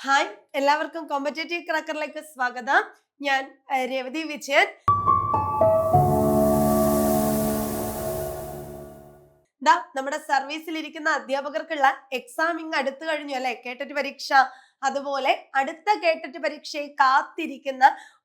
Hi, എല്ലാവർക്കും competitive ക്രാക്കറിലേക്ക് സ്വാഗതം. ഞാൻ രേവതി വിജയൻ. നമ്മുടെ സർവീസിൽ ഇരിക്കുന്ന അധ്യാപകർക്കുള്ള എക്സാം ഇങ്ങ് അടുത്തു കഴിഞ്ഞു അല്ലെ, കേട്ടറ്റ് പരീക്ഷ. അതുപോലെ അടുത്ത കേട്ടറ്റ് പരീക്ഷയെ കാത്തിരിക്കുന്ന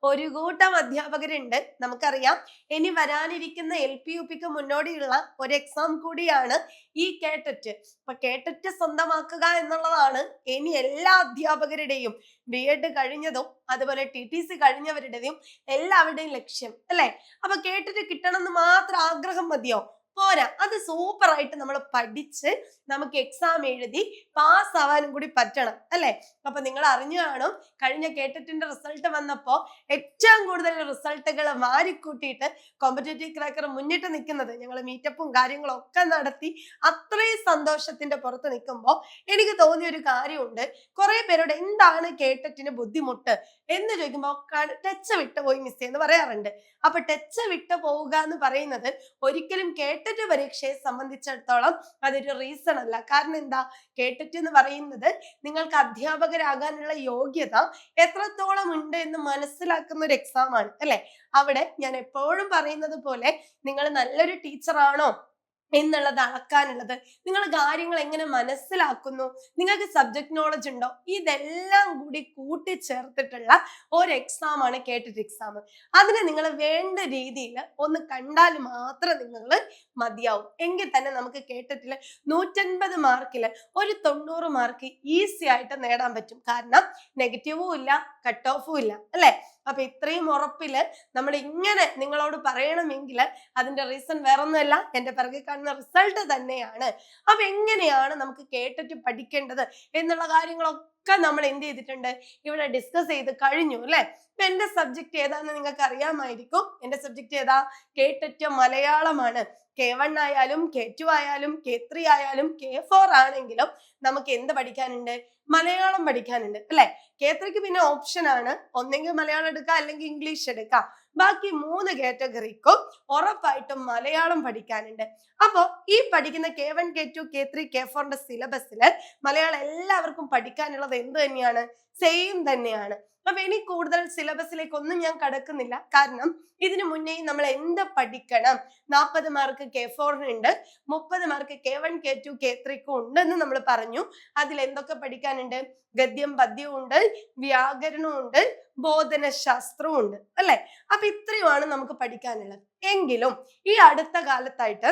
ഒരു കൂട്ടം അധ്യാപകരുണ്ട്. നമുക്കറിയാം, ഇനി വരാനിരിക്കുന്ന LP-UPക്ക് മുന്നോടിയുള്ള ഒരു എക്സാം കൂടിയാണ് ഈ കേട്ടറ്റ്. അപ്പൊ കേട്ടറ്റ് സ്വന്തമാക്കുക എന്നുള്ളതാണ് ഇനി എല്ലാ അധ്യാപകരുടെയും, BEd കഴിഞ്ഞതും അതുപോലെ TTC കഴിഞ്ഞവരുടെയും എല്ലാവരുടെയും ലക്ഷ്യം അല്ലെ. അപ്പൊ കേട്ടറ്റ് കിട്ടണം എന്ന് മാത്രം ആഗ്രഹം മതിയോ? പോരാ, അത് സൂപ്പർ ആയിട്ട് നമ്മൾ പഠിച്ച് നമുക്ക് എക്സാം എഴുതി പാസ് ആവാനും കൂടി പറ്റണം അല്ലെ. അപ്പൊ നിങ്ങൾ അറിഞ്ഞു കാണും, കഴിഞ്ഞ കേട്ടറ്റിന്റെ റിസൾട്ട് വന്നപ്പോ ഏറ്റവും കൂടുതൽ റിസൾട്ടുകൾ വാരിക്കൂട്ടിയിട്ട് കോമ്പറ്റേറ്റീവ് ക്രാക്കർ മുന്നിട്ട് നിൽക്കുന്നത്, ഞങ്ങൾ മീറ്റപ്പും കാര്യങ്ങളും ഒക്കെ നടത്തി അത്രയും സന്തോഷത്തിന്റെ പുറത്ത് നിൽക്കുമ്പോൾ എനിക്ക് തോന്നിയ ഒരു കാര്യമുണ്ട്. കുറെ പേരോട് എന്താണ് കേട്ടറ്റിന് ബുദ്ധിമുട്ട് എന്ന് ചോദിക്കുമ്പോൾ ടച്ച് വിട്ടുപോയി മിസ് എന്ന് പറയാറുണ്ട്. അപ്പൊ ടച്ച് വിട്ടു പോവുക എന്ന് പറയുന്നത് ഒരിക്കലും കേട്ടറ്റ് പരീക്ഷയെ സംബന്ധിച്ചിടത്തോളം അതൊരു റീസൺ അല്ല. കാരണം എന്താ, കേട്ടറ്റ് എന്ന് പറയുന്നത് നിങ്ങൾക്ക് അധ്യാപകരാകാനുള്ള യോഗ്യത എത്രത്തോളം ഉണ്ട് എന്ന് മനസ്സിലാക്കുന്ന ഒരു എക്സാം ആണ് അല്ലെ. അവിടെ ഞാൻ എപ്പോഴും പറയുന്നത് പോലെ, നിങ്ങൾ നല്ലൊരു ടീച്ചറാണോ എന്നുള്ളത് അളക്കാനുള്ളത് നിങ്ങൾ കാര്യങ്ങൾ എങ്ങനെ മനസ്സിലാക്കുന്നു, നിങ്ങൾക്ക് സബ്ജക്ട് നോളജ് ഉണ്ടോ, ഇതെല്ലാം കൂടി കൂട്ടിച്ചേർത്തിട്ടുള്ള ഒരു എക്സാം ആണ് കേട്ടറ്റ് എക്സാം. അതിനെ നിങ്ങൾ വേണ്ട രീതിയിൽ ഒന്ന് കണ്ടാൽ മാത്രം നിങ്ങൾ മതിയാവും. എങ്കിൽ തന്നെ നമുക്ക് കേട്ടറ്റില് 150 മാർക്കിൽ ഒരു 90 മാർക്ക് ഈസി ആയിട്ട് നേടാൻ പറ്റും. കാരണം നെഗറ്റീവും ഇല്ല, കട്ട് ഓഫും ഇല്ല അല്ലെ. അപ്പൊ ഇത്രയും ഉറപ്പില് നമ്മൾ ഇങ്ങനെ നിങ്ങളോട് പറയണമെങ്കിൽ അതിന്റെ റീസൺ വേറൊന്നുമല്ല, എന്റെ പിറകെ കാണുന്ന റിസൾട്ട് തന്നെയാണ്. അപ്പൊ എങ്ങനെയാണ് നമുക്ക് കേട്ടിട്ട് പഠിക്കേണ്ടത് എന്നുള്ള കാര്യങ്ങളൊക്കെ നമ്മൾ എന്ത് ചെയ്തിട്ടുണ്ട്, ഇവിടെ ഡിസ്കസ് ചെയ്ത് കഴിഞ്ഞു അല്ലെ. ഇപ്പൊ എന്റെ സബ്ജക്ട് ഏതാന്ന് നിങ്ങൾക്ക് അറിയാമായിരിക്കും. എന്റെ സബ്ജക്ട് ഏതാ? കേട്ടറ്റ് മലയാളമാണ്. K1 ആയാലും K2 ആയാലും K3 ആയാലും K4 ആണെങ്കിലും നമുക്ക് എന്ത് പഠിക്കാനുണ്ട്? മലയാളം പഠിക്കാനുണ്ട് അല്ലെ. K3ക്ക് പിന്നെ ഓപ്ഷൻ ആണ്, ഒന്നെങ്കിൽ മലയാളം എടുക്കാം അല്ലെങ്കിൽ ഇംഗ്ലീഷ് എടുക്കാം. ബാക്കി 3 കാറ്റഗറിക്കും ഉറപ്പായിട്ടും മലയാളം പഠിക്കാനുണ്ട്. അപ്പൊ ഈ പഠിക്കുന്ന K1 K2 K3 K4ന്റെ സിലബസില് മലയാളം എല്ലാവർക്കും പഠിക്കാനുള്ളത് എന്ത് തന്നെയാണ്? സെയിം തന്നെയാണ്. അപ്പൊ ഇനി കൂടുതൽ സിലബസിലേക്ക് ഒന്നും ഞാൻ കടക്കുന്നില്ല. കാരണം ഇതിനു മുന്നേ നമ്മൾ എന്ത് പഠിക്കണം? 40 മാർക്ക് K4-നുണ്ട്, 30 മാർക്ക് K1 K2 K3ക്കും ഉണ്ടെന്ന് നമ്മൾ പറഞ്ഞു. അതിൽ എന്തൊക്കെ പഠിക്കാനുണ്ട്? ഗദ്യം പദ്യവും ഉണ്ട്, വ്യാകരണവും ഉണ്ട്, ബോധനശാസ്ത്രവും ഉണ്ട് അല്ലെ. അപ്പൊ ഇത്രയുമാണ് നമുക്ക് പഠിക്കാനുള്ളത്. എങ്കിലും ഈ അടുത്ത കാലത്തായിട്ട്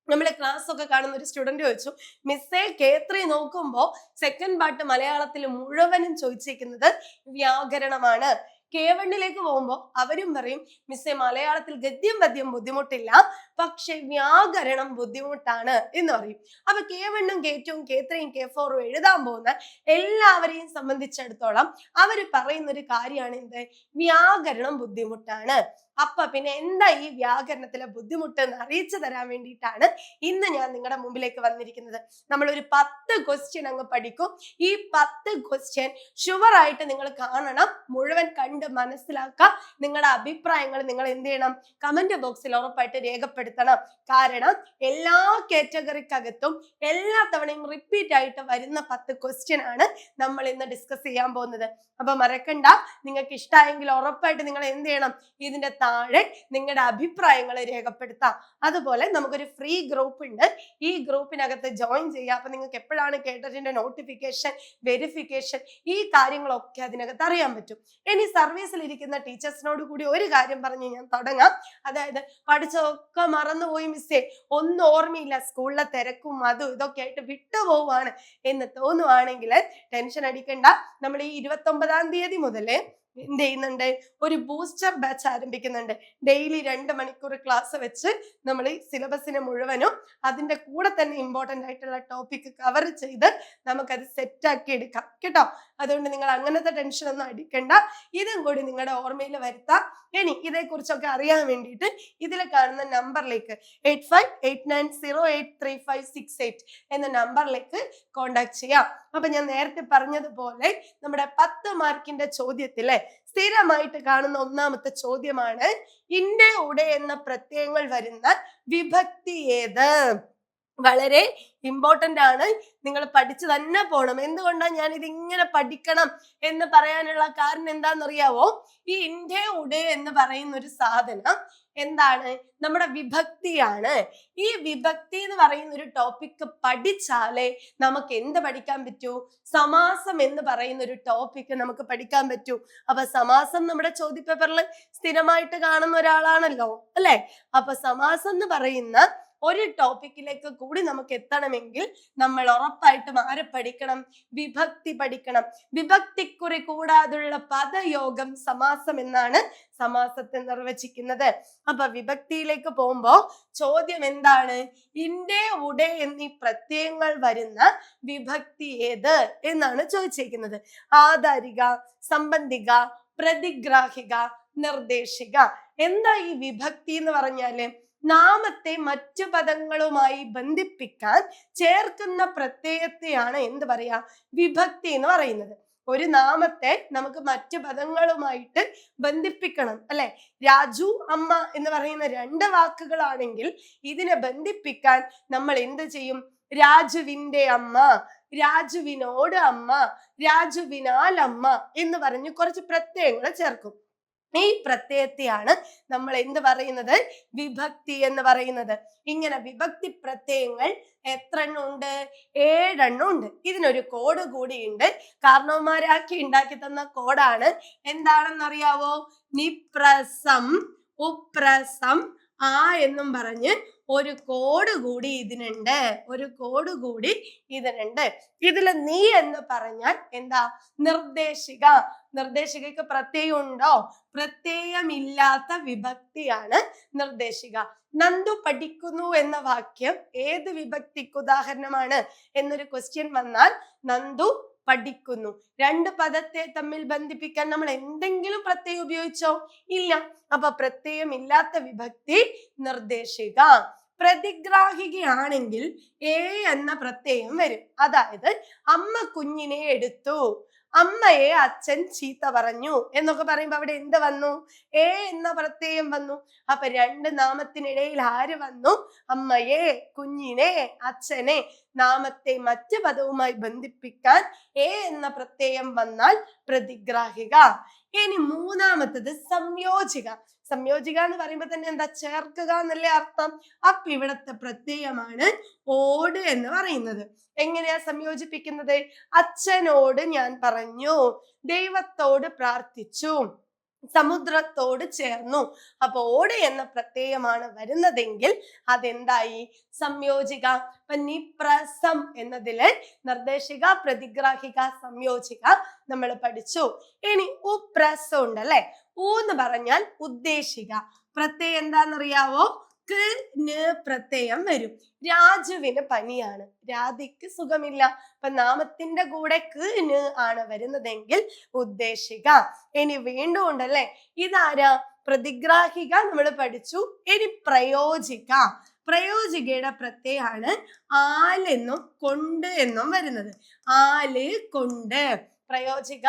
നമ്മളെ ക്ലാസ് ഒക്കെ കാണുന്ന ഒരു സ്റ്റുഡന്റ് ചോദിച്ചു, മിസ്സേ K3 നോക്കുമ്പോ സെക്കൻഡ് പാർട്ട് മലയാളത്തിൽ മുഴുവനും ചോദിച്ചിരിക്കുന്നത് വ്യാകരണമാണ്. K1ലേക്ക് പോകുമ്പോ അവരും പറയും, മിസ്സേ മലയാളത്തിൽ ഗദ്യം പദ്യം ബുദ്ധിമുട്ടില്ല, പക്ഷെ വ്യാകരണം ബുദ്ധിമുട്ടാണ് എന്ന് പറയും. അപ്പൊ K1ഉം K2ഉം K3ഉം K4ഉം എഴുതാൻ പോകുന്ന എല്ലാവരെയും സംബന്ധിച്ചിടത്തോളം അവര് പറയുന്ന ഒരു കാര്യമാണ് എന്ത്? വ്യാകരണം ബുദ്ധിമുട്ടാണ്. അപ്പൊ പിന്നെ എന്താ ഈ വ്യാകരണത്തിലെ ബുദ്ധിമുട്ട് എന്ന് അറിയിച്ചു തരാൻ വേണ്ടിയിട്ടാണ് ഇന്ന് ഞാൻ നിങ്ങളുടെ മുമ്പിലേക്ക് വന്നിരിക്കുന്നത്. നമ്മൾ ഒരു 10 ക്വസ്റ്റ്യൻ അങ്ങ് പഠിക്കും. ഈ 10 ക്വസ്റ്റ്യൻ ഷുവർ ആയിട്ട് നിങ്ങൾ കാണണം, മുഴുവൻ കണ്ട് മനസ്സിലാക്കുക. നിങ്ങളുടെ അഭിപ്രായങ്ങൾ നിങ്ങൾ എന്ത് ചെയ്യണം? കമന്റ് ബോക്സിൽ ഉറപ്പായിട്ട് രേഖപ്പെടുത്തണം. കാരണം എല്ലാ കാറ്റഗറിക്കകത്തും എല്ലാ തവണയും റിപ്പീറ്റ് ആയിട്ട് വരുന്ന 10 ക്വസ്റ്റ്യൻ ആണ് നമ്മൾ ഇന്ന് ഡിസ്കസ് ചെയ്യാൻ പോകുന്നത്. അപ്പൊ മറക്കണ്ട, നിങ്ങൾക്ക് ഇഷ്ടമായെങ്കിൽ ഉറപ്പായിട്ട് നിങ്ങൾ എന്ത് ചെയ്യണം? ഇതിന്റെ താഴെ നിങ്ങളുടെ അഭിപ്രായങ്ങൾ രേഖപ്പെടുത്താം. അതുപോലെ നമുക്കൊരു ഫ്രീ ഗ്രൂപ്പ് ഉണ്ട്, ഈ ഗ്രൂപ്പിനകത്ത് ജോയിൻ ചെയ്യാം. അപ്പൊ നിങ്ങൾക്ക് എപ്പോഴാണ് കേട്ടതിന്റെ നോട്ടിഫിക്കേഷൻ, വെരിഫിക്കേഷൻ, ഈ കാര്യങ്ങളൊക്കെ അതിനകത്ത് അറിയാൻ പറ്റും. ഇനി സർവീസിൽ ഇരിക്കുന്ന ടീച്ചേഴ്സിനോട് കൂടി ഒരു കാര്യം പറഞ്ഞ് ഞാൻ തുടങ്ങാം. അതായത് പഠിച്ചതൊക്കെ മറന്നുപോയി മിസ്സേ, ഒന്നും ഓർമ്മയില്ല, സ്കൂളിലെ തിരക്കും അതും ഇതൊക്കെ ആയിട്ട് വിട്ടുപോവാണ് എന്ന് തോന്നുവാണെങ്കിൽ ടെൻഷൻ അടിക്കണ്ട. നമ്മൾ ഈ 29-ാം തീയതി മുതല് എന്ത് ചെയ്യുന്നുണ്ട്? ഒരു ബൂസ്റ്റർ ബാച്ച് ആരംഭിക്കുന്നുണ്ട്. ഡെയിലി 2 മണിക്കൂർ ക്ലാസ് വെച്ച് നമ്മൾ ഈ സിലബസിനെ മുഴുവനും അതിന്റെ കൂടെ തന്നെ ഇമ്പോർട്ടന്റ് ആയിട്ടുള്ള ടോപ്പിക് കവർ ചെയ്ത് നമുക്കത് സെറ്റ് ആക്കി എടുക്കാം കേട്ടോ. അതുകൊണ്ട് നിങ്ങൾ അങ്ങനത്തെ ടെൻഷൻ ഒന്നും അടിക്കണ്ട, ഇതും കൂടി നിങ്ങളുടെ ഓർമ്മയിൽ വരുത്താം. ഇനി ഇതേക്കുറിച്ചൊക്കെ അറിയാൻ വേണ്ടിയിട്ട് ഇതിൽ കാണുന്ന നമ്പറിലേക്ക് 8589083568 എന്ന നമ്പറിലേക്ക് കോണ്ടാക്ട് ചെയ്യാം. അപ്പൊ ഞാൻ നേരത്തെ പറഞ്ഞതുപോലെ നമ്മുടെ 10 മാർക്കിന്റെ ചോദ്യത്തിലെ സ്ഥിരമായിട്ട് കാണുന്ന ഒന്നാമത്തെ ചോദ്യമാണ്, ഇന്റെ ഉടെ എന്ന പ്രത്യയങ്ങൾ വരുന്ന വിഭക്തി ഏത്? വളരെ ഇമ്പോർട്ടന്റ് ആണ്. നിങ്ങൾ പഠിച്ചു തന്നെ പോണം. എന്തുകൊണ്ടാണ് ഞാൻ ഇത് ഇങ്ങനെ പഠിക്കണം എന്ന് പറയാനുള്ള കാരണം എന്താണെന്നറിയാവോ? ഈ ഇൻഡേ ഉഡേ എന്ന് പറയുന്ന ഒരു സാധനം എന്താണ്? നമ്മുടെ വിഭക്തിയാണ്. ഈ വിഭക്തി എന്ന് പറയുന്ന ഒരു ടോപ്പിക് പഠിച്ചാലേ നമുക്ക് എന്ത് പഠിക്കാൻ പറ്റൂ? സമാസം എന്ന് പറയുന്ന ഒരു ടോപ്പിക് നമുക്ക് പഠിക്കാൻ പറ്റൂ. അപ്പൊ സമാസം നമ്മുടെ ചോദ്യപേപ്പറിൽ സ്ഥിരമായിട്ട് കാണുന്ന ഒരാളാണല്ലോ, അല്ലെ? അപ്പൊ സമാസം എന്ന് പറയുന്ന ഒരു ടോപ്പിക്കിലേക്ക് കൂടി നമുക്ക് എത്തണമെങ്കിൽ നമ്മൾ ഉറപ്പായിട്ടും ആരെ പഠിക്കണം? വിഭക്തി പഠിക്കണം. വിഭക്തിക്കുറി കൂടാതുള്ള പദയോഗം സമാസം എന്നാണ് സമാസത്തെ നിർവചിക്കുന്നത്. അപ്പൊ വിഭക്തിയിലേക്ക് പോകുമ്പോ ചോദ്യം എന്താണ്? ഇൻഡേ ഉഡേ എന്നീ പ്രത്യയങ്ങൾ വരുന്ന വിഭക്തി ഏത് എന്നാണ് ചോദിച്ചിരിക്കുന്നത്. ആധാരിക, സംബന്ധിക, പ്രതിഗ്രാഹിക, നിർദ്ദേശിക. എന്താ ഈ വിഭക്തി എന്ന് പറഞ്ഞാല്? നാമത്തെ മറ്റു പദങ്ങളുമായി ബന്ധിപ്പിക്കാൻ ചേർക്കുന്ന പ്രത്യയത്തെയാണ് എന്ത് പറയാ? വിഭക്തി എന്ന് പറയുന്നത്. ഒരു നാമത്തെ നമുക്ക് മറ്റു പദങ്ങളുമായിട്ട് ബന്ധിപ്പിക്കണം, അല്ലെ? രാജു, അമ്മ എന്ന് പറയുന്ന രണ്ട് വാക്കുകളാണെങ്കിൽ ഇതിനെ ബന്ധിപ്പിക്കാൻ നമ്മൾ എന്ത് ചെയ്യും? രാജുവിന്റെ അമ്മ, രാജുവിനോട് അമ്മ, രാജുവിനാൽ അമ്മ എന്ന് പറഞ്ഞ് കുറച്ച് പ്രത്യയങ്ങൾ ചേർക്കും. ഈ പ്രത്യയത്തെയാണ് നമ്മൾ എന്ത് പറയുന്നത്? വിഭക്തി എന്ന് പറയുന്നത്. ഇങ്ങനെ വിഭക്തി പ്രത്യയങ്ങൾ എത്ര എണ്ണം ഉണ്ട്? 7 എണ്ണം ഉണ്ട്. ഇതിനൊരു കോഡ് കൂടിയുണ്ട്. കാരണവന്മാരാക്കി ഉണ്ടാക്കി തന്ന കോഡാണ്. എന്താണെന്നറിയാവോ? നിപ്രസം, ഉപ്രസം, ആ എന്നും പറഞ്ഞ് ഒരു കോഡ് കൂടി ഇതിനുണ്ട്. ഒരു കോഡ് കൂടി ഇതിനുണ്ട്. ഇതില് നീ എന്ന് പറഞ്ഞാൽ എന്താ? നിർദ്ദേശിക. നിർദ്ദേശികക്ക് പ്രത്യയം ഉണ്ടോ? പ്രത്യയമില്ലാത്ത വിഭക്തിയാണ് നിർദ്ദേശിക. നന്ദു പഠിക്കുന്നു എന്ന വാക്യം ഏത് വിഭക്തിക്ക് ഉദാഹരണമാണ് എന്നൊരു ക്വസ്റ്റ്യൻ വന്നാൽ നന്ദു പഠിക്കുന്നു. രണ്ട് പദത്തെ തമ്മിൽ ബന്ധിപ്പിക്കാൻ നമ്മൾ എന്തെങ്കിലും പ്രത്യയം ഉപയോഗിച്ചോ? ഇല്ല. അപ്പൊ പ്രത്യയം ഇല്ലാത്ത വിഭക്തി നിർദ്ദേശിക. പ്രതിഗ്രാഹികയാണെങ്കിൽ എ എന്ന പ്രത്യയം വരും. അതായത് അമ്മ കുഞ്ഞിനെ എടുത്തു, അമ്മയെ അച്ഛൻ ചീത്ത പറഞ്ഞു എന്നൊക്കെ പറയുമ്പോ അവിടെ എന്ത് വന്നു? എ എന്ന പ്രത്യയം വന്നു. അപ്പൊ രണ്ട് നാമത്തിനിടയിൽ ആര് വന്നു? അമ്മയെ, കുഞ്ഞിനെ, അച്ഛനെ. നാമത്തെ മറ്റു പദവുമായി ബന്ധിപ്പിക്കാൻ എ എന്ന പ്രത്യയം വന്നാൽ പ്രതിഗ്രാഹിക. ഇനി മൂന്നാമത്തത് സംയോജിക. സംയോജിക എന്ന് പറയുമ്പോ തന്നെ എന്താ? ചേർക്കുക എന്നല്ലേ അർത്ഥം. അപ്പൊ ഇവിടത്തെ പ്രത്യയമാണ് ഓട് എന്ന് പറയുന്നത്. എങ്ങനെയാ സംയോജിപ്പിക്കുന്നത്? അച്ഛനോട് ഞാൻ പറഞ്ഞു, ദൈവത്തോട് പ്രാർത്ഥിച്ചു, സമുദ്രത്തോട് ചേർന്നു. അപ്പൊ ഓട് എന്ന പ്രത്യയമാണ് വരുന്നതെങ്കിൽ അതെന്തായി? സംയോജിക. അപ്പൊ നിപ്രസം എന്നതില് നിർദ്ദേശിക, പ്രതിഗ്രാഹിക, സംയോജിക നമ്മൾ പഠിച്ചു. ഇനി ഉപ്രസം ഉണ്ടല്ലേ? ഊ എന്ന് പറഞ്ഞാൽ ഉദ്ദേശിക. പ്രത്യയം എന്താണെന്നറിയാവോ? പ്രത്യയം വരും. രാജുവിന് പനിയാണ്, രാധിക്ക് സുഖമില്ല. അപ്പൊ നാമത്തിന്റെ കൂടെ ആണ് വരുന്നതെങ്കിൽ ഉദ്ദേശിക. ഇനി വീണ്ടും ഉണ്ടല്ലേ? ഇതാരാ? പ്രതിഗ്രാഹിക നമ്മൾ പഠിച്ചു. ഇനി പ്രയോജിക. പ്രയോജികയുടെ പ്രത്യയാണ് ആലെന്നും കൊണ്ട് എന്നും വരുന്നത്. ആല്, കൊണ്ട്. പ്രയോജിക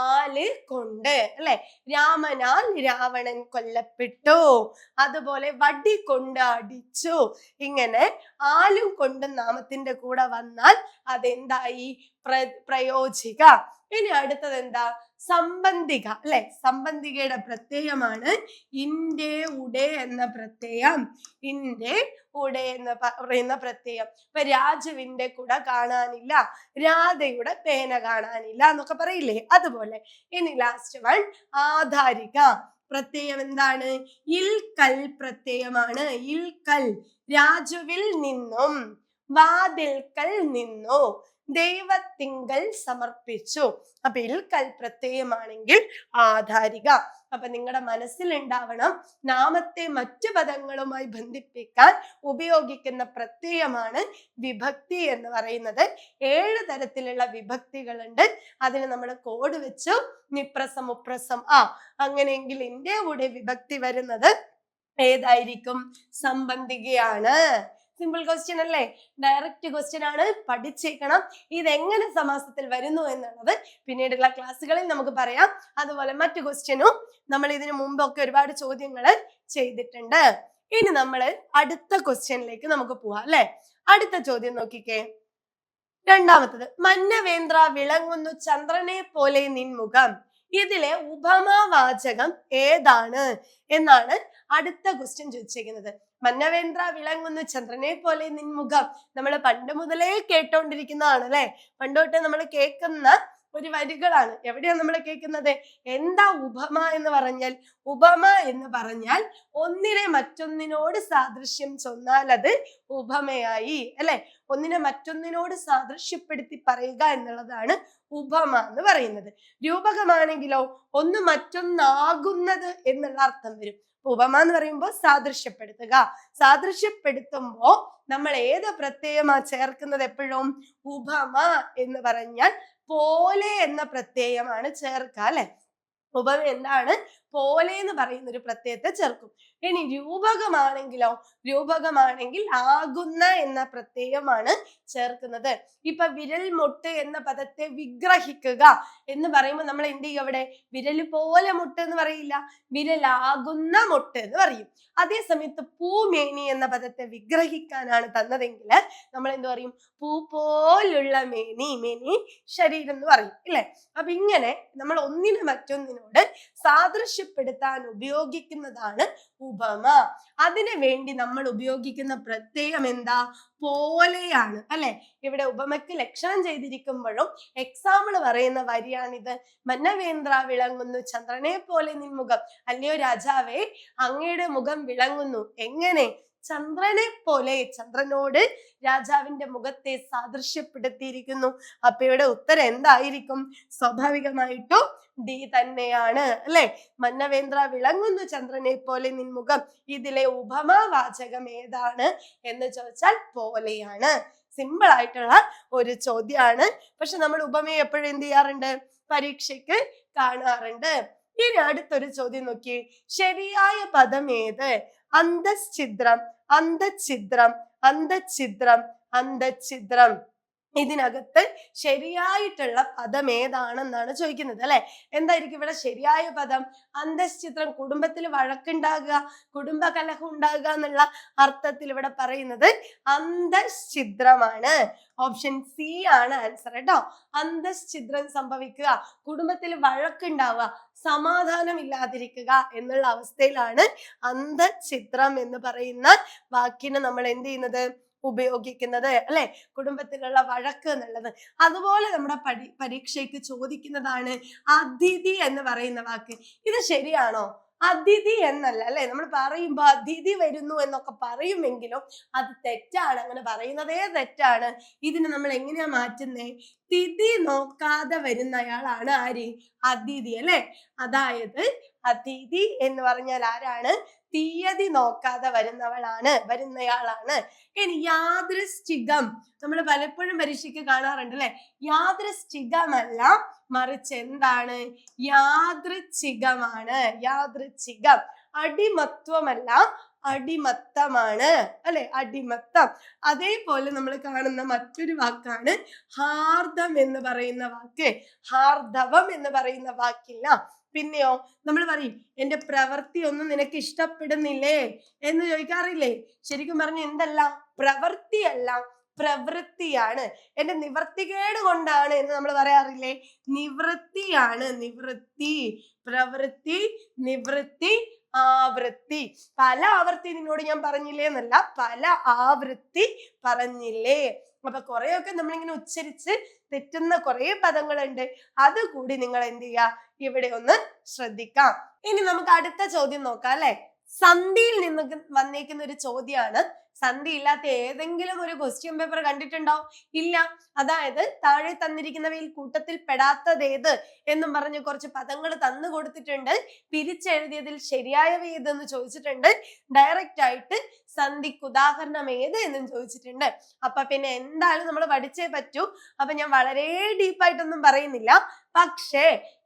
ആല്, കൊണ്ട്, അല്ലെ? രാമനാൽ രാവണൻ കൊല്ലപ്പെട്ടു. അതുപോലെ വടി കൊണ്ട് അടിച്ചു. ഇങ്ങനെ ആലും കൊണ്ടും നാമത്തിന്റെ കൂടെ വന്നാൽ അതെന്തായി? പ്രയോജിക. ഇനി അടുത്തത് എന്താ? സംബന്ധിക, അല്ലെ? സംബന്ധികയുടെ പ്രത്യയമാണ് ഇൻഡേ ഉഡേ എന്ന പ്രത്യയം. ഇൻഡേ ഉഡേ എന്ന് പറയുന്ന പ്രത്യയം. ഇപ്പൊ രാജുവിന്റെ കുട കാണാനില്ല, രാധയുടെ പേന കാണാനില്ല എന്നൊക്കെ പറയില്ലേ? അതുപോലെ. ഇനി ലാസ്റ്റ് വൺ ആധാരിക. പ്രത്യയം എന്താണ്? ഇൽക്കൽ പ്രത്യയമാണ്. ഇൽക്കൽ. രാജുവിൽ നിന്നും, വാതിൽക്കൽ നിന്നു, ദൈവത്തിങ്കൽ സമർപ്പിച്ചു. അപ്പൊ ഇൽക്കൽ പ്രത്യയമാണെങ്കിൽ ആധാരിക. അപ്പൊ നിങ്ങളുടെ മനസ്സിലുണ്ടാവണം, നാമത്തെ മറ്റു പദങ്ങളുമായി ബന്ധിപ്പിക്കാൻ ഉപയോഗിക്കുന്ന പ്രത്യയമാണ് വിഭക്തി എന്ന് പറയുന്നത്. 7 തരത്തിലുള്ള വിഭക്തികളുണ്ട്. അതിന് നമ്മൾ കോഡ് വെച്ചു. നിപ്രസം, ഉപ്രസം, ആ. അങ്ങനെയെങ്കിൽ ഇൻഡേ ഉഡേ വിഭക്തി വരുന്നത് ഏതായിരിക്കും? സംബന്ധികയാണ്. സിമ്പിൾ ക്വസ്റ്റ്യൻ അല്ലേ? ഡയറക്റ്റ് ക്വസ്റ്റ്യൻ ആണ്, പഠിച്ചേക്കണം. ഇതെങ്ങനെ സമാസത്തിൽ വരുന്നു എന്നുള്ളത് പിന്നീടുള്ള ക്ലാസ്സുകളിൽ നമുക്ക് പറയാം. അതുപോലെ മറ്റു ക്വസ്റ്റ്യനും നമ്മൾ ഇതിനു മുമ്പൊക്കെ ഒരുപാട് ചോദ്യങ്ങൾ ചെയ്തിട്ടുണ്ട്. ഇനി നമ്മള് അടുത്ത ക്വസ്റ്റ്യനിലേക്ക് നമുക്ക് പോവാം അല്ലെ. അടുത്ത ചോദ്യം നോക്കിക്കേ. രണ്ടാമത്തത്, മന്നവേന്ദ്ര വിളങ്ങുന്നു ചന്ദ്രനെ പോലെ നിൻമുഖം. ഇതിലെ ഉപമാവാചകം ഏതാണ് എന്നാണ് അടുത്ത ക്വസ്റ്റ്യൻ ചോദിച്ചിരിക്കുന്നത്. മന്നവേന്ദ്ര വിളങ്ങുന്നു ചന്ദ്രനെ പോലെ നിൻമുഖം നമ്മൾ പണ്ട് മുതലേ കേട്ടോണ്ടിരിക്കുന്നതാണ് അല്ലെ. പണ്ട് തൊട്ടേ നമ്മൾ കേൾക്കുന്ന ഒരു വരികളാണ്. എവിടെയാണ് നമ്മൾ കേൾക്കുന്നത്? എന്താ ഉപമ എന്ന് പറഞ്ഞാൽ? ഉപമ എന്ന് പറഞ്ഞാൽ ഒന്നിനെ മറ്റൊന്നിനോട് സാദൃശ്യം ചൊന്നാൽ അത് ഉപമയായി അല്ലെ. ഒന്നിനെ മറ്റൊന്നിനോട് സാദൃശ്യപ്പെടുത്തി പറയുക എന്നുള്ളതാണ് ഉപമ എന്ന് പറയുന്നത്. രൂപകമാണെങ്കിലോ ഒന്ന് മറ്റൊന്നാകുന്നത് എന്നുള്ള അർത്ഥം വരും. ഉപമ എന്ന് പറയുമ്പോൾ സാദൃശ്യപ്പെടുത്തുക. സാദൃശ്യപ്പെടുത്തുമ്പോ നമ്മൾ ഏത് പ്രത്യയമാ ചേർക്കുന്നത്? എപ്പോഴും ഉപമ എന്ന് പറഞ്ഞാൽ പോലെ എന്ന പ്രത്യയമാണ് ചേർക്കുക അല്ലെ. ഉപമ എന്താണ്? പോലെ എന്ന് പറയുന്ന ഒരു പ്രത്യയത്തെ ചേർക്കും. ഇനി രൂപകമാണെങ്കിലോ? രൂപകമാണെങ്കിൽ ആകുന്ന എന്ന പ്രത്യയമാണ് ചേർക്കുന്നത്. ഇപ്പൊ വിരൽ മുട്ട് എന്ന പദത്തെ വിഗ്രഹിക്കുക എന്ന് പറയുമ്പോൾ നമ്മൾ എന്ത് ചെയ്യും? അവിടെ വിരൽ പോലെ മുട്ട് എന്ന് പറയില്ല, വിരലാകുന്ന മുട്ട് എന്ന് പറയും. അതേ സമയത്ത് പൂമേനി എന്ന പദത്തെ വിഗ്രഹിക്കാനാണ് തന്നതെങ്കിൽ നമ്മൾ എന്ത് പറയും? പൂ പോലുള്ള മേനി, മേനി ശരീരം എന്ന് പറയും ഇല്ലേ. അപ്പൊ ഇങ്ങനെ നമ്മൾ ഒന്നിനെ മറ്റൊന്നിനോട് സാദൃശ്യപ്പെടുത്താൻ ഉപയോഗിക്കുന്നതാണ് ഉപമ. അതിനു വേണ്ടി നമ്മൾ ഉപയോഗിക്കുന്ന പ്രത്യയം എന്താ? പോലെയാണ് അല്ലെ. ഇവിടെ ഉപമയ്ക്ക് ലക്ഷണം ചെയ്തിരിക്കുമ്പോഴും എക്സാമ്പിൾ പറയുന്ന വരിയാണിത്. മന്നവേന്ദ്ര വിളങ്ങുന്നു ചന്ദ്രനെ പോലെ നിൻമുഖം. അല്ലയോ രാജാവേ, അങ്ങയുടെ മുഖം വിളങ്ങുന്നു. എങ്ങനെ? ചന്ദ്രനെ പോലെ. ചന്ദ്രനോട് രാജാവിന്റെ മുഖത്തെ സാദൃശ്യപ്പെടുത്തിയിരിക്കുന്നു. അപ്പൊ ഇവിടെ ഉത്തരം എന്തായിരിക്കും? സ്വാഭാവികമായിട്ടും ഡി തന്നെയാണ് അല്ലെ. മന്നവേന്ദ്ര വിളങ്ങുന്നു ചന്ദ്രനെ പോലെ നിൻമുഖം. ഇതിലെ ഉപമാവാചകം ഏതാണ് എന്ന് ചോദിച്ചാൽ പോലെയാണ്. സിമ്പിൾ ആയിട്ടുള്ള ഒരു ചോദ്യമാണ്. പക്ഷെ നമ്മൾ ഉപമയെ എപ്പോഴും എന്ത് ചെയ്യാറുണ്ട്? പരീക്ഷയ്ക്ക് കാണാറുണ്ട്. ഇനി അടുത്തൊരു ചോദ്യം നോക്കിയേ. ശരിയായ പദം ഏത്? അന്തഃഛിദ്രം, അന്തഃഛിദ്രം, അന്തഃഛിദ്രം, അന്തഃഛിദ്രം. ഇതിനകത്ത് ശരിയായിട്ടുള്ള പദം ഏതാണെന്നാണ് ചോദിക്കുന്നത് അല്ലെ. എന്തായിരിക്കും ഇവിടെ ശരിയായ പദം? അന്തഃഛിദ്രം. കുടുംബത്തിൽ വഴക്കുണ്ടാകുക, കുടുംബ കലഹം ഉണ്ടാകുക എന്നുള്ള അർത്ഥത്തിൽ ഇവിടെ പറയുന്നത് അന്തഃഛിദ്രമാണ്. ഓപ്ഷൻ സി ആണ് ആൻസർ കേട്ടോ. അന്തഃഛിദ്രം സംഭവിക്കുക, കുടുംബത്തിൽ വഴക്കുണ്ടാവുക, സമാധാനം ഇല്ലാതിരിക്കുക എന്നുള്ള അവസ്ഥയിലാണ് അന്തഃഛിദ്രം എന്ന് പറയുന്ന വാക്കിന് നമ്മൾ എന്ത് ചെയ്യുന്നത്? ഉപയോഗിക്കുന്നത് അല്ലെ. കുടുംബത്തിലുള്ള വഴക്ക് എന്നുള്ളത്. അതുപോലെ നമ്മുടെ പരീക്ഷയ്ക്ക് ചോദിക്കുന്നതാണ് അതിഥി എന്ന് പറയുന്ന വാക്ക്. ഇത് ശരിയാണോ? അതിഥി എന്നല്ല അല്ലെ. നമ്മൾ പറയുമ്പോ അതിഥി വരുന്നു എന്നൊക്കെ പറയുമെങ്കിലും അത് തെറ്റാണ്. അങ്ങനെ പറയുന്നതേ തെറ്റാണ്. ഇതിന് നമ്മൾ എങ്ങനെയാ മാറ്റുന്നേ? തിഥി നോക്കാതെ വരുന്നയാളാണ് ആര്? അതിഥി അല്ലെ. അതായത് അതിഥി എന്ന് പറഞ്ഞാൽ ആരാണ്? തീയതി നോക്കാതെ വരുന്നയാളാണ്. ഇനി യാദൃശ്ചികം നമ്മൾ പലപ്പോഴും പരീക്ഷയ്ക്ക് കാണാറുണ്ട് അല്ലെ. യാദൃശ്ചികമല്ല, മറിച്ച് എന്താണ്? യാദൃച്ഛികമാണ്. യാദൃച്ഛികം. അടിമത്വമല്ല, അടിമത്തമാണ് അല്ലെ. അടിമത്തം. അതേപോലെ നമ്മൾ കാണുന്ന മറ്റൊരു വാക്കാണ് ഹാർദം എന്ന് പറയുന്ന വാക്ക്. ഹാർദവം എന്ന് പറയുന്ന വാക്കില്ല. പിന്നെയോ നമ്മൾ പറയും എന്റെ പ്രവൃത്തി ഒന്നും നിനക്ക് ഇഷ്ടപ്പെടുന്നില്ലേ എന്ന് ചോദിക്കാറില്ലേ? ശരിക്കും പറഞ്ഞ എന്തല്ല? പ്രവൃത്തിയല്ല, പ്രവൃത്തിയാണ്. എന്റെ നിവൃത്തികേട് കൊണ്ടാണ് എന്ന് നമ്മൾ പറയാറില്ലേ? നിവൃത്തിയാണ്. നിവൃത്തി, പ്രവൃത്തി, നിവൃത്തി, ആവൃത്തി. പല ആവൃത്തി നിന്നോട് ഞാൻ പറഞ്ഞില്ലേ എന്നല്ല, പല ആവൃത്തി പറഞ്ഞില്ലേ. അപ്പൊ കുറെയൊക്കെ നമ്മളിങ്ങനെ ഉച്ചരിച്ച് തെറ്റുന്ന കുറെ പദങ്ങളുണ്ട്. അതുകൂടി നിങ്ങൾ എന്ത് ചെയ്യുക? ഇവിടെ ഒന്ന് ശ്രദ്ധിക്കാം. ഇനി നമുക്ക് അടുത്ത ചോദ്യം നോക്കാം അല്ലെ. സന്ധിയിൽ നിന്ന് വന്നേക്കുന്ന ഒരു ചോദ്യമാണ്. സന്ധി ഇല്ലാത്ത ഏതെങ്കിലും ഒരു ക്വസ്റ്റ്യൻ പേപ്പർ കണ്ടിട്ടുണ്ടോ? ഇല്ല. അതായത് താഴെ തന്നിരിക്കുന്നവയിൽ കൂട്ടത്തിൽ പെടാത്തത് ഏത് എന്നും പറഞ്ഞ് കുറച്ച് പദങ്ങൾ തന്നു കൊടുത്തിട്ടുണ്ട്. പിരിച്ചെഴുതിയതിൽ ശരിയായവ ഏതെന്ന് ചോദിച്ചിട്ടുണ്ട്. ഡയറക്റ്റ് ആയിട്ട് സന്ധിക്ക് ഉദാഹരണം ഏത് എന്നും ചോദിച്ചിട്ടുണ്ട്. അപ്പൊ പിന്നെ എന്തായാലും നമ്മൾ പഠിച്ചേ പറ്റൂ. അപ്പൊ ഞാൻ വളരെ ഡീപ്പായിട്ടൊന്നും പറയുന്നില്ല. പക്ഷേ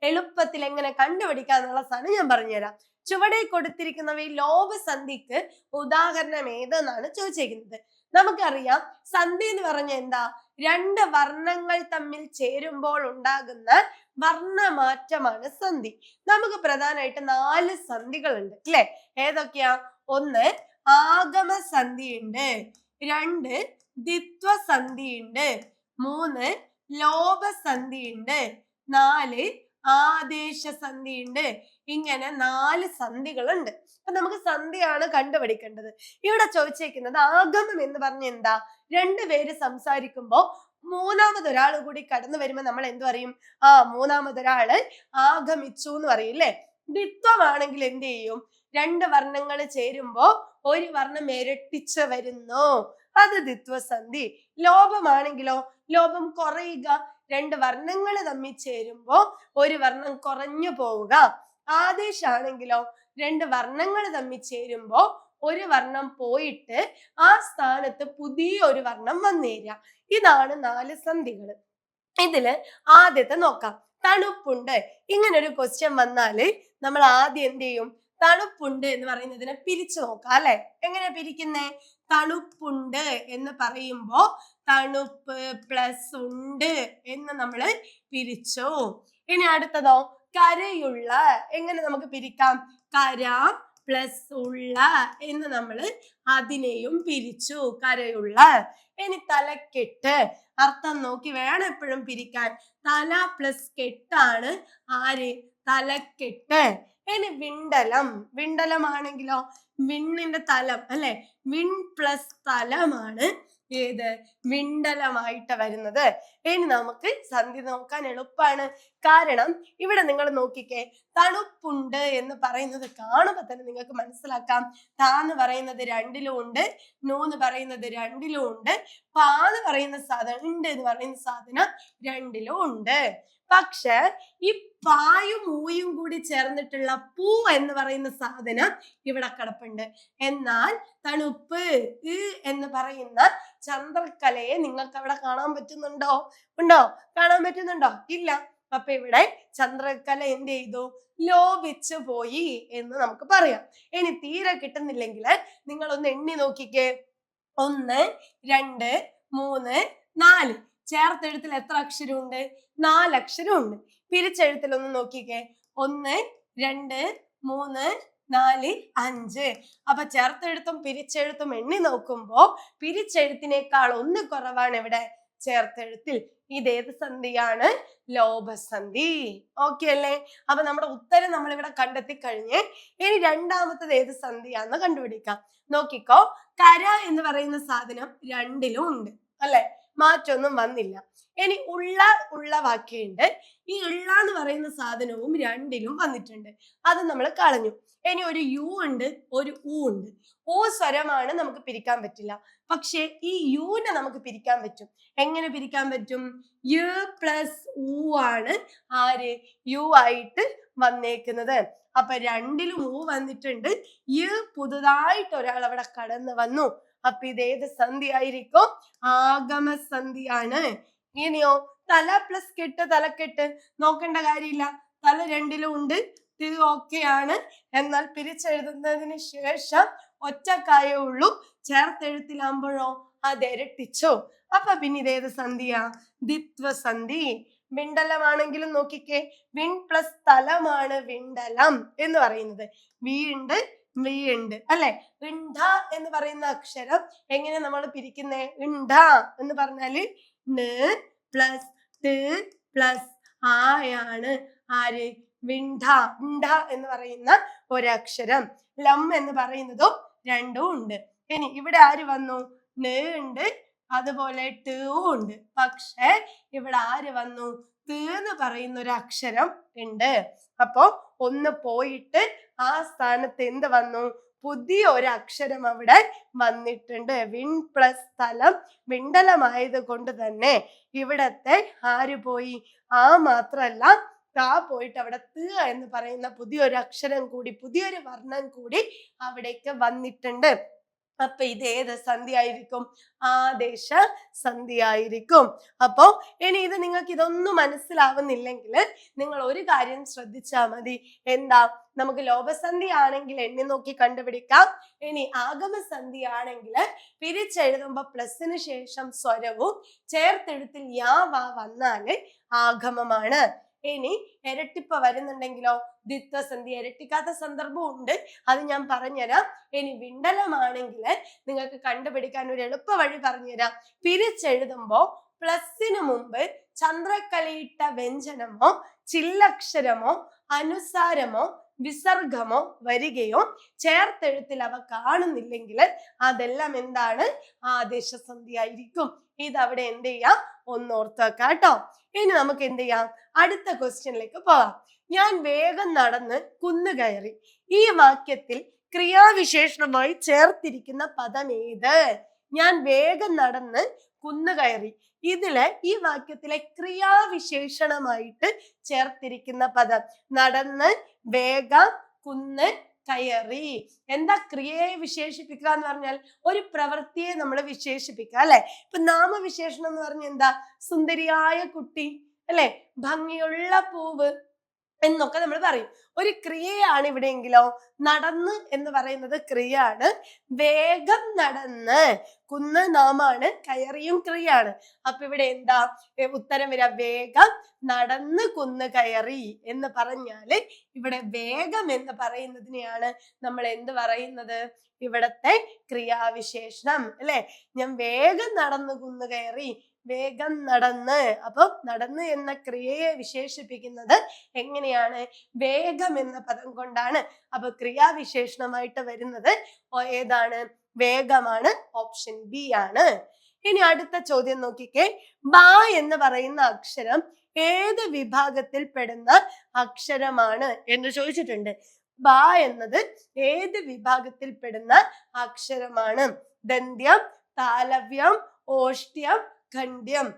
എളുപ്പത്തിൽ എങ്ങനെ കണ്ടുപിടിക്കാന്നുള്ള സാധനം ഞാൻ പറഞ്ഞുതരാം. ചുവടെ കൊടുത്തിരിക്കുന്നവയിൽ ലോപസന്ധിക്ക് ഉദാഹരണം ഏതെന്നാണ് ചോദിച്ചിരിക്കുന്നത്. നമുക്കറിയാം സന്ധി എന്ന് പറഞ്ഞ എന്താ? രണ്ട് വർണ്ണങ്ങൾ തമ്മിൽ ചേരുമ്പോൾ ഉണ്ടാകുന്ന വർണ്ണമാറ്റമാണ് സന്ധി. നമുക്ക് പ്രധാനമായിട്ട് 4 സന്ധികളുണ്ട് അല്ലെ. ഏതൊക്കെയാ? ഒന്ന് ആഗമസന്ധി ഉണ്ട്, 2 ദ്വിത്വസന്ധി ഉണ്ട്, 3 ലോഭസന്ധി ഉണ്ട്, 4 ആദേശസന്ധി ഉണ്ട്. ഇങ്ങനെ 4 സന്ധികളുണ്ട്. അപ്പൊ നമുക്ക് സന്ധിയാണ് കണ്ടുപിടിക്കേണ്ടത്. ഇവിടെ ചോദിച്ചേക്കുന്നത് ആഗമം എന്ന് പറഞ്ഞ എന്താ? രണ്ടുപേര് സംസാരിക്കുമ്പോ മൂന്നാമതൊരാൾ കൂടി കടന്നു വരുമ്പോ നമ്മൾ എന്ത് പറയും? മൂന്നാമതൊരാള് ആഗമിച്ചു എന്ന് പറയില്ലേ? ദ്വിത്വമാണെങ്കിൽ എന്ത് ചെയ്യും? 2 വർണ്ണങ്ങൾ ചേരുമ്പോ ഒരു വർണ്ണം ഇരട്ടിച്ച് വരുന്നു, അത് ദ്വിത്വസന്ധി. ലോഭമാണെങ്കിലോ, ലോഭം കുറയുക, 2 വർണ്ണങ്ങൾ തമ്മിൽ ചേരുമ്പോ ഒരു വർണ്ണം കുറഞ്ഞു പോവുക. ആദേശാണെങ്കിലോ 2 വർണ്ണങ്ങൾ തമ്മിൽ ചേരുമ്പോ ഒരു വർണ്ണം പോയിട്ട് ആ സ്ഥാനത്ത് പുതിയൊരു വർണ്ണം വന്നേരുക. ഇതാണ് 4 സന്ധികൾ. ഇതില് ആദ്യത്തെ നോക്കാം. തണുപ്പുണ്ട്. ഇങ്ങനെ ഒരു ക്വസ്റ്റ്യൻ വന്നാല് നമ്മൾ ആദ്യം എന്ത് ചെയ്യും? തണുപ്പുണ്ട് എന്ന് പറയുന്നതിനെ പിരിച്ചു നോക്കാം അല്ലെ? എങ്ങനെ പിരിക്കുന്നേ? തണുപ്പുണ്ട് എന്ന് പറയുമ്പോ തണുപ്പ് പ്ലസ് ഉണ്ട് എന്ന് നമ്മൾ പിരിച്ചു. ഇനി അടുത്തതോ കരയുള്ള. എങ്ങനെ നമുക്ക് പിരിക്കാം? കര പ്ലസ് ഉള്ള എന്ന് നമ്മൾ അതിനെയും പിരിച്ചു, കരയുള്ള. ഇനി തലക്കെട്ട്. അർത്ഥം നോക്കി വേണം എപ്പോഴും പിരിക്കാൻ. തല പ്ലസ് കെട്ടാണ് ആര്? തലക്കെട്ട്. ഇനി വിണ്ടലം. വിണ്ടലമാണെങ്കിലോ വിണ്ണിന്റെ തലം അല്ലെ? വിൺ പ്ലസ് തലമാണ് ഏത്? വിണ്ടലമായിട്ട് വരുന്നത്. ഇനി നമുക്ക് സന്ധി നോക്കാൻ എളുപ്പമാണ്. കാരണം ഇവിടെ നിങ്ങൾ നോക്കിക്കേ, തണുപ്പുണ്ട് എന്ന് പറയുന്നത് കാണുമ്പോ തന്നെ നിങ്ങൾക്ക് മനസ്സിലാക്കാം. താന്ന് പറയുന്നത് 2ലും ഉണ്ട്, നൂന്ന് പറയുന്നത് 2ലും ഉണ്ട്, പാന്ന് പറയുന്ന സാധനം ഉണ്ട് എന്ന് പറയുന്ന സാധനം 2ലും ഉണ്ട്. പക്ഷെ ഈ പായും ഊയും കൂടി ചേർന്നിട്ടുള്ള പൂ എന്ന് പറയുന്ന സാധനം ഇവിടെ കിടപ്പുണ്ട്. എന്നാൽ തണുപ്പ് എന്ന് പറയുന്ന ചന്ദ്രക്കലയെ നിങ്ങൾക്ക് അവിടെ കാണാൻ പറ്റുന്നുണ്ടോ? ഉണ്ടോ? കാണാൻ പറ്റുന്നുണ്ടോ? ഇല്ല. അപ്പൊ ഇവിടെ ചന്ദ്രക്കല എന്ത് ചെയ്തു? ലോപിച്ചു പോയി എന്ന് നമുക്ക് പറയാം. ഇനി തീരെ കിട്ടുന്നില്ലെങ്കിൽ നിങ്ങൾ ഒന്ന് എണ്ണി നോക്കിക്കേ. 1 2 3 4. ചേർത്തെഴുത്തിൽ എത്ര അക്ഷരമുണ്ട്? 4 അക്ഷരമുണ്ട്. പിരിച്ചെഴുത്തിൽ ഒന്ന് നോക്കിക്കേ. 1 2 3 4 5. അപ്പൊ ചേർത്തെഴുത്തും പിരിച്ചെഴുത്തും എണ്ണി നോക്കുമ്പോ പിരിച്ചെഴുത്തിനേക്കാൾ 1 കുറവാണ് ഇവിടെ ചേർത്തെഴുത്തിൽ. ഇതേത് സന്ധിയാണ്? ലോഭസന്ധി. ഓക്കെ അല്ലേ? അപ്പൊ നമ്മുടെ ഉത്തരം നമ്മൾ ഇവിടെ കണ്ടെത്തി കഴിഞ്ഞ് ഇനി രണ്ടാമത്തത് ഏത് സന്ധിയാന്ന് കണ്ടുപിടിക്കാം. നോക്കിക്കോ, കര എന്ന് പറയുന്ന സാധനം 2ലും ഉണ്ട് അല്ലെ? മാറ്റൊന്നും വന്നില്ല. ഇനി ഉള്ള വാക്യമുണ്ട്. ഈ ഉള്ള എന്ന് പറയുന്ന സാധനവും 2ലും വന്നിട്ടുണ്ട്, അത് നമ്മൾ കളഞ്ഞു. ഇനി ഒരു യു ഉണ്ട്, ഒരു ഉ ഉണ്ട്. ഊ സ്വരമാണ്, നമുക്ക് പിരിക്കാൻ പറ്റില്ല. പക്ഷെ ഈ യുവിനെ നമുക്ക് പിരിക്കാൻ പറ്റും. എങ്ങനെ പിരിക്കാൻ പറ്റും? യു പ്ലസ് ഊ ആണ് ആര്? യു ആയിട്ട് വന്നേക്കുന്നത്. അപ്പൊ 2ലും ഊ വന്നിട്ടുണ്ട്, യു പുതുതായിട്ട് ഒരാൾ അവിടെ കടന്നു വന്നു. അപ്പൊ ഇതേത് സന്ധി ആയിരിക്കും? ആഗമസന്ധിയാണ്. ഇനിയോ തല പ്ലസ് കെട്ട്, തലക്കെട്ട് നോക്കേണ്ട കാര്യമില്ല, തല 2ലും ഉണ്ട്, ഓക്കെയാണ്. എന്നാൽ പിരിച്ചെഴുതുന്നതിന് ശേഷം ഒറ്റക്കായേ ഉള്ളൂ, ചേർത്തെഴുത്തിലാകുമ്പോഴോ അത് ഇരട്ടിച്ചോ. അപ്പൊ പിന്നെ ഇതേത് സന്ധിയാ? ദ്വിത്വസന്ധി. വിണ്ടലമാണെങ്കിലും നോക്കിക്കേ, വിൺ പ്ലസ് തലമാണ് വിണ്ടലം എന്ന് പറയുന്നത്. വീണ്ട് വീണ്ട് അല്ലെ? ഇണ്ട എന്ന് പറയുന്ന അക്ഷരം എങ്ങനെ നമ്മൾ പിരിക്കുന്നേ? ഇണ്ട എന്ന് പറഞ്ഞാല് ന് പ്ലസ് ട് പ്ലസ് ആയാണ് ആര്? വിണ്ട. ഇണ്ട എന്ന് പറയുന്ന ഒരക്ഷരം. ലം എന്ന് പറയുന്നതും 2ഉം ഉണ്ട്. ഇനി ഇവിടെ ആര് വന്നു? ന് ഉണ്ട്, അതുപോലെ ട് ഉണ്ട്. പക്ഷെ ഇവിടെ ആര് വന്നു? ത് എന്ന് പറയുന്ന ഒരു അക്ഷരം ഉണ്ട്. അപ്പൊ ഒന്ന് പോയിട്ട് ആ സ്ഥാനത്ത് എന്ത് വന്നു? പുതിയ ഒരു അക്ഷരം അവിടെ വന്നിട്ടുണ്ട്. വിൺ പ്ലസ് സ്ഥലം വിണ്ടലമായത് കൊണ്ട് തന്നെ ഇവിടത്തെ ആര് പോയി? ആ മാത്രല്ല, താ പോയിട്ട് അവിടെ ത് എന്ന് പറയുന്ന പുതിയൊരു അക്ഷരം കൂടി, പുതിയൊരു വർണ്ണം കൂടി അവിടേക്ക് വന്നിട്ടുണ്ട്. അപ്പൊ ഇത് ഏത് സന്ധി ആയിരിക്കും? ആദേശ സന്ധി ആയിരിക്കും. അപ്പോ ഇനി ഇത് നിങ്ങൾക്ക് ഇതൊന്നും മനസ്സിലാവുന്നില്ലെങ്കിൽ നിങ്ങൾ ഒരു കാര്യം ശ്രദ്ധിച്ചാൽ മതി. എന്താ? നമുക്ക് ലോഭസന്ധി ആണെങ്കിൽ എണ്ണി നോക്കി കണ്ടുപിടിക്കാം. ഇനി ആഗമസന്ധി ആണെങ്കിൽ പിരിച്ചെഴുതുമ്പോ പ്ലസിന് ശേഷം സ്വരവും ചേർത്തെഴുത്തിൽ യാ വാ വന്നാല് ആഗമമാണ്. ഇനി ഇരട്ടിപ്പ് വരുന്നുണ്ടെങ്കിലോ ദ്വിത്വസന്ധി ഇരട്ടിക്കാത്ത സന്ദർഭം ഉണ്ട്, അത് ഞാൻ പറഞ്ഞുതരാം. ഇനി വിണ്ടലമാണെങ്കിൽ നിങ്ങൾക്ക് കണ്ടുപിടിക്കാൻ ഒരു എളുപ്പ വഴി പറഞ്ഞുതരാം. പിരിച്ചെഴുതുമ്പോ പ്ലസിന് മുമ്പ് ചന്ദ്രക്കലയിട്ട വ്യഞ്ജനമോ ചില്ലക്ഷരമോ അനുസാരമോ വിസർഗമോ വരികയോ ചേർത്തെഴുത്തിൽ അവ കാണുന്നില്ലെങ്കിൽ അതെല്ലാം എന്താണ്? ആദേശസന്ധി ആയിരിക്കും. ഇതവിടെ എന്ത് ചെയ്യാം? ഒന്നോർത്ത് വെക്കാം കേട്ടോ. ഇനി നമുക്ക് എന്ത് ചെയ്യാം? അടുത്ത ക്വസ്റ്റ്യനിലേക്ക് പോവാം. ഞാൻ വേഗം നടന്ന് കുന്നു കയറി. ഈ വാക്യത്തിൽ ക്രിയാവിശേഷണമായി ചേർത്തിരിക്കുന്ന പദം ഏത്? ഞാൻ വേഗം നടന്ന് കുന്നു കയറി. ഇതില് ഈ വാക്യത്തിലെ ക്രിയാവിശേഷണമായിട്ട് ചേർത്തിരിക്കുന്ന പദം നടന്ന്, വേഗം, കുന്ന്, കയറി. എന്താ ക്രിയയെ വിശേഷിപ്പിക്കുക എന്ന് പറഞ്ഞാൽ ഒരു പ്രവൃത്തിയെ നമ്മൾ വിശേഷിപ്പിക്കുക അല്ലെ. ഇപ്പൊ നാമവിശേഷണം എന്ന് പറഞ്ഞ എന്താ? സുന്ദരിയായ കുട്ടി അല്ലെ, ഭംഗിയുള്ള പൂവ് എന്നൊക്കെ നമ്മൾ പറയും. ഒരു ക്രിയയാണ് ഇവിടെയെങ്കിലോ നടന്ന് എന്ന് പറയുന്നത് ക്രിയയാണ്. വേഗം നടന്ന്, കുന്ന് നാമാണ്, കയറിയും ക്രിയയാണ്. അപ്പൊ ഇവിടെ എന്താ ഉത്തരം വരിക? വേഗം നടന്ന് കുന്ന് കയറി എന്ന് പറഞ്ഞാല് ഇവിടെ വേഗം എന്ന് പറയുന്നതിനെയാണ് നമ്മൾ എന്ത് പറയുന്നത്? ഇവിടത്തെ ക്രിയാവിശേഷണം അല്ലെ. ഞാൻ വേഗം നടന്ന് കുന്ന് കയറി, വേഗം നടന്ന്. അപ്പൊ നടന്ന് എന്ന ക്രിയയെ വിശേഷിപ്പിക്കുന്നത് എങ്ങനെയാണ്? വേഗം എന്ന പദം കൊണ്ടാണ്. അപ്പൊ ക്രിയാവിശേഷണമായിട്ട് വരുന്നത് ഏതാണ്? വേഗമാണ്. ഓപ്ഷൻ ബി ആണ്. ഇനി അടുത്ത ചോദ്യം നോക്കിക്കേ. ബ എന്ന് പറയുന്ന അക്ഷരം ഏത് വിഭാഗത്തിൽ പെടുന്ന അക്ഷരമാണ് എന്ന് ചോദിച്ചിട്ടുണ്ട്. ബ എന്നത് ഏത് വിഭാഗത്തിൽ പെടുന്ന അക്ഷരമാണ്? ദന്ത്യം, താലവ്യം, ഓഷ്ട്യം, ഖണ്ഡ്യം.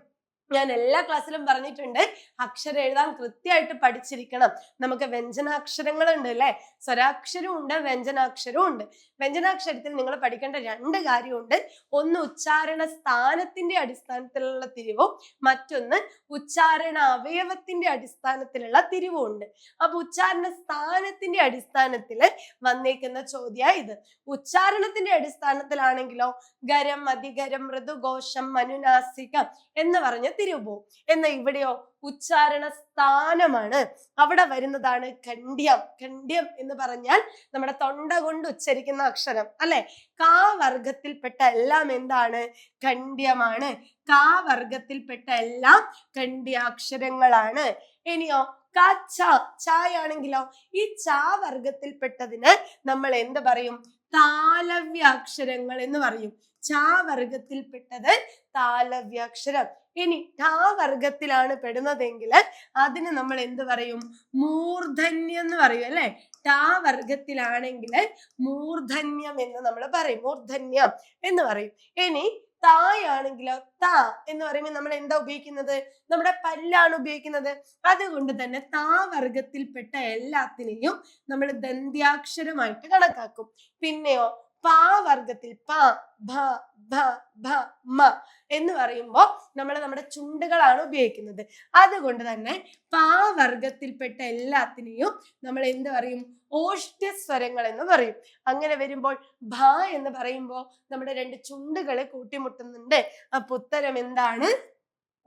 ഞാൻ എല്ലാ ക്ലാസ്സിലും പറഞ്ഞിട്ടുണ്ട് അക്ഷരം എഴുതാൻ കൃത്യമായിട്ട് പഠിച്ചിരിക്കണം. നമുക്ക് വ്യഞ്ജനാക്ഷരങ്ങളുണ്ട് അല്ലെ, സ്വരാക്ഷരവും ഉണ്ട്, വ്യഞ്ജനാക്ഷരവും ഉണ്ട്. വ്യഞ്ജനാക്ഷരത്തിൽ നിങ്ങൾ പഠിക്കേണ്ട രണ്ട് കാര്യമുണ്ട്. ഒന്ന് ഉച്ചാരണ സ്ഥാനത്തിന്റെ അടിസ്ഥാനത്തിലുള്ള തിരിവും മറ്റൊന്ന് ഉച്ചാരണ അവയവത്തിന്റെ അടിസ്ഥാനത്തിലുള്ള തിരിവും ഉണ്ട്. അപ്പൊ ഉച്ചാരണ സ്ഥാനത്തിന്റെ അടിസ്ഥാനത്തിൽ വന്നേക്കുന്ന ചോദ്യ ഇത്. ഉച്ചാരണത്തിന്റെ അടിസ്ഥാനത്തിലാണെങ്കിലോ ഗരം, അധികരം, മൃദുഘോഷം, അനുനാസികം എന്ന് പറഞ്ഞ തിരിവ് പോവും. എന്നാൽ ഇവിടെയോ ഉച്ചാരണ സ്ഥാനമാണ്, അവിടെ വരുന്നതാണ് ഖണ്ഡ്യം. ഖണ്ഡ്യം എന്ന് പറഞ്ഞാൽ നമ്മുടെ തൊണ്ട കൊണ്ട് ഉച്ചരിക്കുന്ന അക്ഷരം അല്ലെ. കാ വർഗത്തിൽപ്പെട്ട എല്ലാം എന്താണ്? ഖണ്ഡ്യമാണ്. കാ വർഗത്തിൽപ്പെട്ട എല്ലാം ഖണ്ഡ്യാക്ഷരങ്ങളാണ്. ഇനിയോ ക, ച, ചായാണെങ്കിലോ ഈ ചാ വർഗത്തിൽപ്പെട്ടതിന് നമ്മൾ എന്ത് പറയും? താലവ്യാക്ഷരങ്ങൾ എന്ന് പറയും. ചാ വർഗത്തിൽപ്പെട്ടത് താലവ്യാക്ഷരം. ഇനി ഠാ വർഗത്തിലാണ് പെടുന്നതെങ്കിൽ അതിന് നമ്മൾ എന്ത് പറയും? മൂർധന്യം എന്ന് പറയും അല്ലെ. ഠാ വർഗത്തിലാണെങ്കിൽ മൂർധന്യം എന്ന് നമ്മൾ പറയും. മൂർധന്യം എന്ന് പറയും. ഇനി തായാണെങ്കിലോ താ എന്ന് പറയുമ്പോൾ നമ്മൾ എന്താ ഉപയോഗിക്കുന്നത്? നമ്മുടെ പല്ലാണ് ഉപയോഗിക്കുന്നത്. അതുകൊണ്ട് തന്നെ താ വർഗത്തിൽപ്പെട്ട എല്ലാത്തിനെയും നമ്മൾ ദന്ത്യാക്ഷരമായിട്ട് കണക്കാക്കും. പിന്നെയോ പാ വർഗത്തിൽ പ, ഭ, ഭ, ഭ, മ എന്ന് പറയുമ്പോൾ നമ്മൾ നമ്മുടെ ചുണ്ടുകളാണ് ഉപയോഗിക്കുന്നത്. അതുകൊണ്ട് തന്നെ പാ വർഗത്തിൽപ്പെട്ട എല്ലാത്തിനെയും നമ്മൾ എന്ത് പറയും? ഓഷ്ട്യസ്വരങ്ങൾ എന്ന് പറയും. അങ്ങനെ വരുമ്പോൾ ഭ എന്ന് പറയുമ്പോൾ നമ്മുടെ രണ്ട് ചുണ്ടുകളെ കൂട്ടിമുട്ടുന്നുണ്ട്. അപ്പൊ ഉത്തരം എന്താണ്?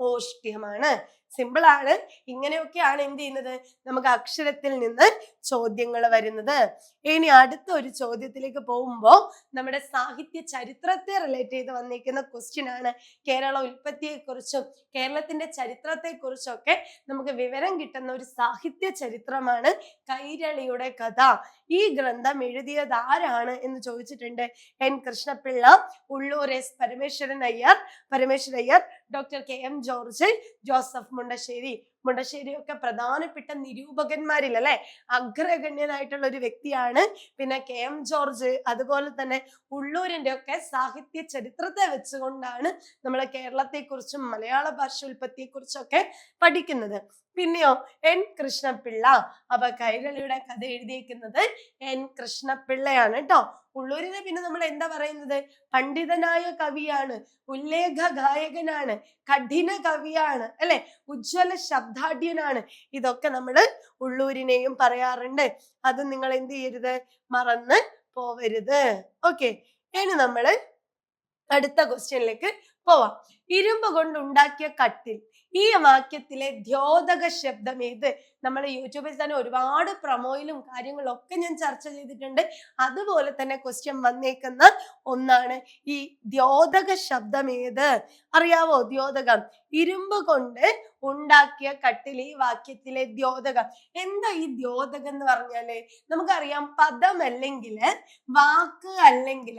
ഓഷ്ട്യമാണ്. സിമ്പിൾ ആണ്. ഇങ്ങനെയൊക്കെയാണ് എന്ത് ചെയ്യുന്നത്? നമുക്ക് അക്ഷരത്തിൽ നിന്ന് ചോദ്യങ്ങൾ വരുന്നത്. ഇനി അടുത്ത ഒരു ചോദ്യത്തിലേക്ക് പോകുമ്പോൾ നമ്മുടെ സാഹിത്യ ചരിത്രത്തെ റിലേറ്റ് ചെയ്ത് വന്നിരിക്കുന്ന ക്വസ്റ്റ്യൻ ആണ്. കേരള ഉൽപ്പത്തിയെ കുറിച്ചും കേരളത്തിന്റെ ചരിത്രത്തെ കുറിച്ചൊക്കെ നമുക്ക് വിവരം കിട്ടുന്ന ഒരു സാഹിത്യ ചരിത്രമാണ് കൈരളിയുടെ കഥ. ഈ ഗ്രന്ഥം എഴുതിയത് ആരാണ് എന്ന് ചോദിച്ചിട്ടുണ്ട്. N Krishnapillai, Ulloor S Parameswaran Iyer, doctor K M George, Joseph Mundassery. Mundassery ഒക്കെ പ്രധാനപ്പെട്ട നിരൂപകന്മാരിൽ അല്ലെ അഗ്രഗണ്യനായിട്ടുള്ള ഒരു വ്യക്തിയാണ്. പിന്നെ കെ എം ജോർജ്, അതുപോലെ തന്നെ ഉള്ളൂരിന്റെ ഒക്കെ സാഹിത്യ ചരിത്രത്തെ വെച്ചുകൊണ്ടാണ് നമ്മൾ കേരളത്തെ കുറിച്ചും മലയാള ഭാഷ ഉൽപ്പത്തിയെ കുറിച്ചൊക്കെ പഠിക്കുന്നത്. പിന്നെയോ എൻ കൃഷ്ണപിള്ള. അപ്പൊ കൈരളിയുടെ കഥ എഴുതിയിരിക്കുന്നത് എൻ കൃഷ്ണപിള്ളയാണ് കേട്ടോ. ഉള്ളൂരിനെ പിന്നെ നമ്മൾ എന്താ പറയുന്നത്? പണ്ഡിതനായ കവിയാണ്, ഉല്ലേഖ ഗായകനാണ്, കഠിന കവിയാണ് അല്ലെ, ഉജ്ജ്വല ശബ്ദാഢ്യനാണ്. ഇതൊക്കെ നമ്മൾ ഉള്ളൂരിനെയും പറയാറുണ്ട്. അത് നിങ്ങൾ എന്ത് ചെയ്യരുത്? മറന്ന് പോവരുത്. ഓക്കെ, ഇനി നമ്മൾ അടുത്ത ക്വസ്റ്റ്യനിലേക്ക് പോവാം. ഇരുമ്പ് കൊണ്ടുണ്ടാക്കിയ കട്ടിൽ. ഈ വാക്യത്തിലെ ദ്യോതക ശബ്ദം ഏത്? നമ്മൾ യൂട്യൂബിൽ തന്നെ ഒരുപാട് പ്രൊമോയിലും കാര്യങ്ങളും ഒക്കെ ഞാൻ ചർച്ച ചെയ്തിട്ടുണ്ട്. അതുപോലെ തന്നെ ക്വസ്റ്റ്യൻ വന്നേക്കുന്ന ഒന്നാണ് ഈ ദ്യോതക ശബ്ദം ഏത്? അറിയാവോ? ദ്യോതകം. ഇരുമ്പ് കൊണ്ട് ഉണ്ടാക്കിയ കട്ടിൽ ഈ വാക്യത്തിലെ ദ്യോതകം. എന്താ ഈ ദ്യോതകം എന്ന് പറഞ്ഞാല്? നമുക്കറിയാം, പദം അല്ലെങ്കിൽ വാക്ക് അല്ലെങ്കിൽ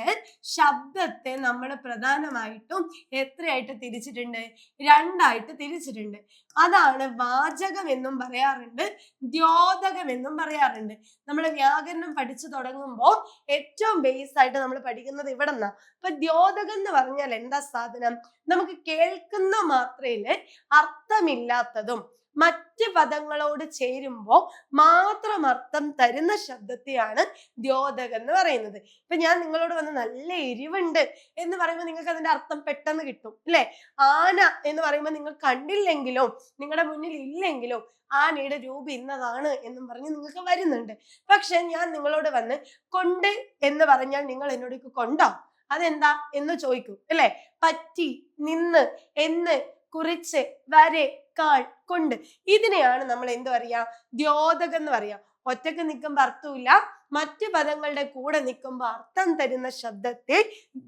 ശബ്ദത്തെ നമ്മൾ പ്രധാനമായിട്ടും എത്രയായിട്ട് തിരിച്ചിട്ടുണ്ട്? രണ്ടായിട്ട് തിരിച്ചിട്ടുണ്ട്. അതാണ് വാചകം എന്നും പറയാറുണ്ട്, ദ്യോതകം എന്നും പറയാറുണ്ട്. നമ്മൾ വ്യാകരണം പഠിച്ചു തുടങ്ങുമ്പോൾ ഏറ്റവും ബേസ് ആയിട്ട് നമ്മൾ പഠിക്കുന്നത് ഇവിടെ നിന്നാ. അപ്പൊ ദ്യോതകം എന്ന് പറഞ്ഞാൽ എന്താ സാധനം? നമുക്ക് കേൾക്കുന്ന മാത്രയില് അർത്ഥമില്ലാത്തതും മറ്റ് പദങ്ങളോട് ചേരുമ്പോൾ മാത്രം അർത്ഥം തരുന്ന ശബ്ദത്തെയാണ് ദ്യോതകം എന്ന് പറയുന്നത്. ഇപ്പൊ ഞാൻ നിങ്ങളോട് വന്ന് നല്ല എരിവുണ്ട് എന്ന് പറയുമ്പോൾ നിങ്ങൾക്ക് അതിന്റെ അർത്ഥം പെട്ടെന്ന് കിട്ടും, അല്ലെ? ആന എന്ന് പറയുമ്പോൾ നിങ്ങൾ കണ്ടില്ലെങ്കിലോ നിങ്ങളുടെ മുന്നിൽ ഇല്ലെങ്കിലോ ആനയുടെ രൂപം ഇന്നതാണ് എന്നും പറഞ്ഞ് നിങ്ങൾക്ക് വരുന്നുണ്ട്. പക്ഷെ ഞാൻ നിങ്ങളോട് വന്ന് കൊണ്ട് എന്ന് പറഞ്ഞാൽ നിങ്ങൾ എന്നോട് കൊണ്ടോ? അതെന്താ എന്ന് ചോദിക്കും, അല്ലെ? പറ്റി, നിന്ന്, എന്ന്, കുറിച്ച്, വരെ, കാൾ, കൊണ്ട്. ഇതിനെയാണ് നമ്മൾ എന്ത് പറയാ? ദ്യോതകം എന്ന് പറയാ. ഒറ്റക്ക് നിൽക്കുമ്പോ അർത്ഥമില്ല, മറ്റു പദങ്ങളുടെ കൂടെ നിൽക്കുമ്പോൾ അർത്ഥം തരുന്ന ശബ്ദത്തെ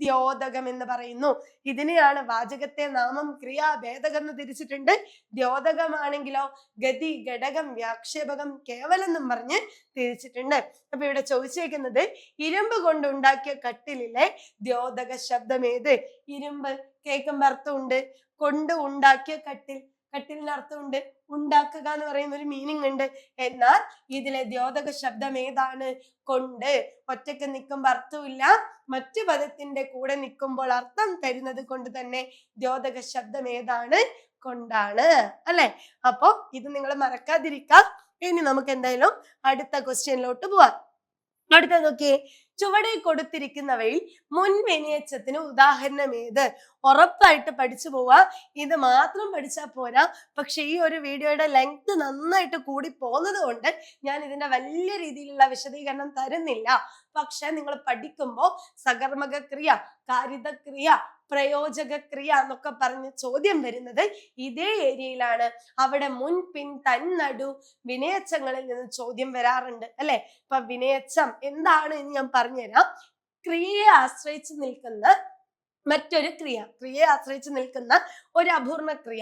ദ്യോതകം എന്ന് പറയുന്നു. ഇതിനെയാണ് വാചകത്തെ നാമം, ക്രിയ, ഭേദകം എന്ന് തിരിച്ചിട്ടുണ്ട്. ദ്യോതകമാണെങ്കിലോ ഗതി, ഘടകം, വ്യാക്ഷേപകം, കേവലം എന്നും പറഞ്ഞ് തിരിച്ചിട്ടുണ്ട്. അപ്പൊ ഇവിടെ ചോദിച്ചേക്കുന്നത് ഇരുമ്പ് കൊണ്ടുണ്ടാക്കിയ കട്ടിലിലെ ദ്യോതക ശബ്ദം ഏത്? ഇരുമ്പ് കേൾക്കുമ്പോ അർത്ഥമുണ്ട്. കൊണ്ട് ഉണ്ടാക്കിയ കട്ടിൽ, കട്ടിലിന് അർത്ഥമുണ്ട്. ഉണ്ടാക്കുക എന്ന് പറയുന്ന ഒരു മീനിങ് ഉണ്ട്. എന്നാൽ ഇതിലെ ദ്യോതക ശബ്ദം ഏതാണ്? കൊണ്ട്. ഒറ്റയ്ക്ക് നിൽക്കുമ്പോൾ അർത്ഥമില്ല, മറ്റു പദത്തിന്റെ കൂടെ നിൽക്കുമ്പോൾ അർത്ഥം തരുന്നത് കൊണ്ട് തന്നെ ദ്യോതക ശബ്ദം ഏതാണ്? കൊണ്ടാണ്, അല്ലെ? അപ്പൊ ഇത് നിങ്ങൾ മറക്കാതിരിക്കാം. ഇനി നമുക്ക് എന്തായാലും അടുത്ത ക്വസ്റ്റ്യനിലോട്ട് പോവാം. അടുത്ത നോക്കിയേ, ചുവടെ കൊടുത്തിരിക്കുന്നവയിൽ മുൻവിനിയച്ചത്തിന് ഉദാഹരണം ഏത്? ഉറപ്പായിട്ട് പഠിച്ചു പോവാ. ഇത് മാത്രം പഠിച്ചാൽ പോരാ. പക്ഷെ ഈ ഒരു വീഡിയോയുടെ ലെങ്ത് നന്നായിട്ട് കൂടി പോകുന്നത് കൊണ്ട് ഞാൻ ഇതിന്റെ വലിയ രീതിയിലുള്ള വിശദീകരണം തരുന്നില്ല. പക്ഷെ നിങ്ങൾ പഠിക്കുമ്പോൾ സകർമ്മക ക്രിയ, കാരിതക്രിയ, പ്രയോജക ക്രിയ എന്നൊക്കെ പറഞ്ഞ് ചോദ്യം വരുന്നത് ഇതേ ഏരിയയിലാണ്. അവിടെ മുൻ, പിൻ, തൻ, നടു വിനയച്ചങ്ങളിൽ നിന്ന് ചോദ്യം വരാറുണ്ട്, അല്ലെ? ഇപ്പൊ വിനയച്ചം എന്താണ് എന്ന് ഞാൻ പറഞ്ഞുതരാം. ക്രിയയെ ആശ്രയിച്ച് നിൽക്കുന്ന മറ്റൊരു ക്രിയ, ക്രിയയെ ആശ്രയിച്ച് നിൽക്കുന്ന ഒരു അപൂർണ ക്രിയ.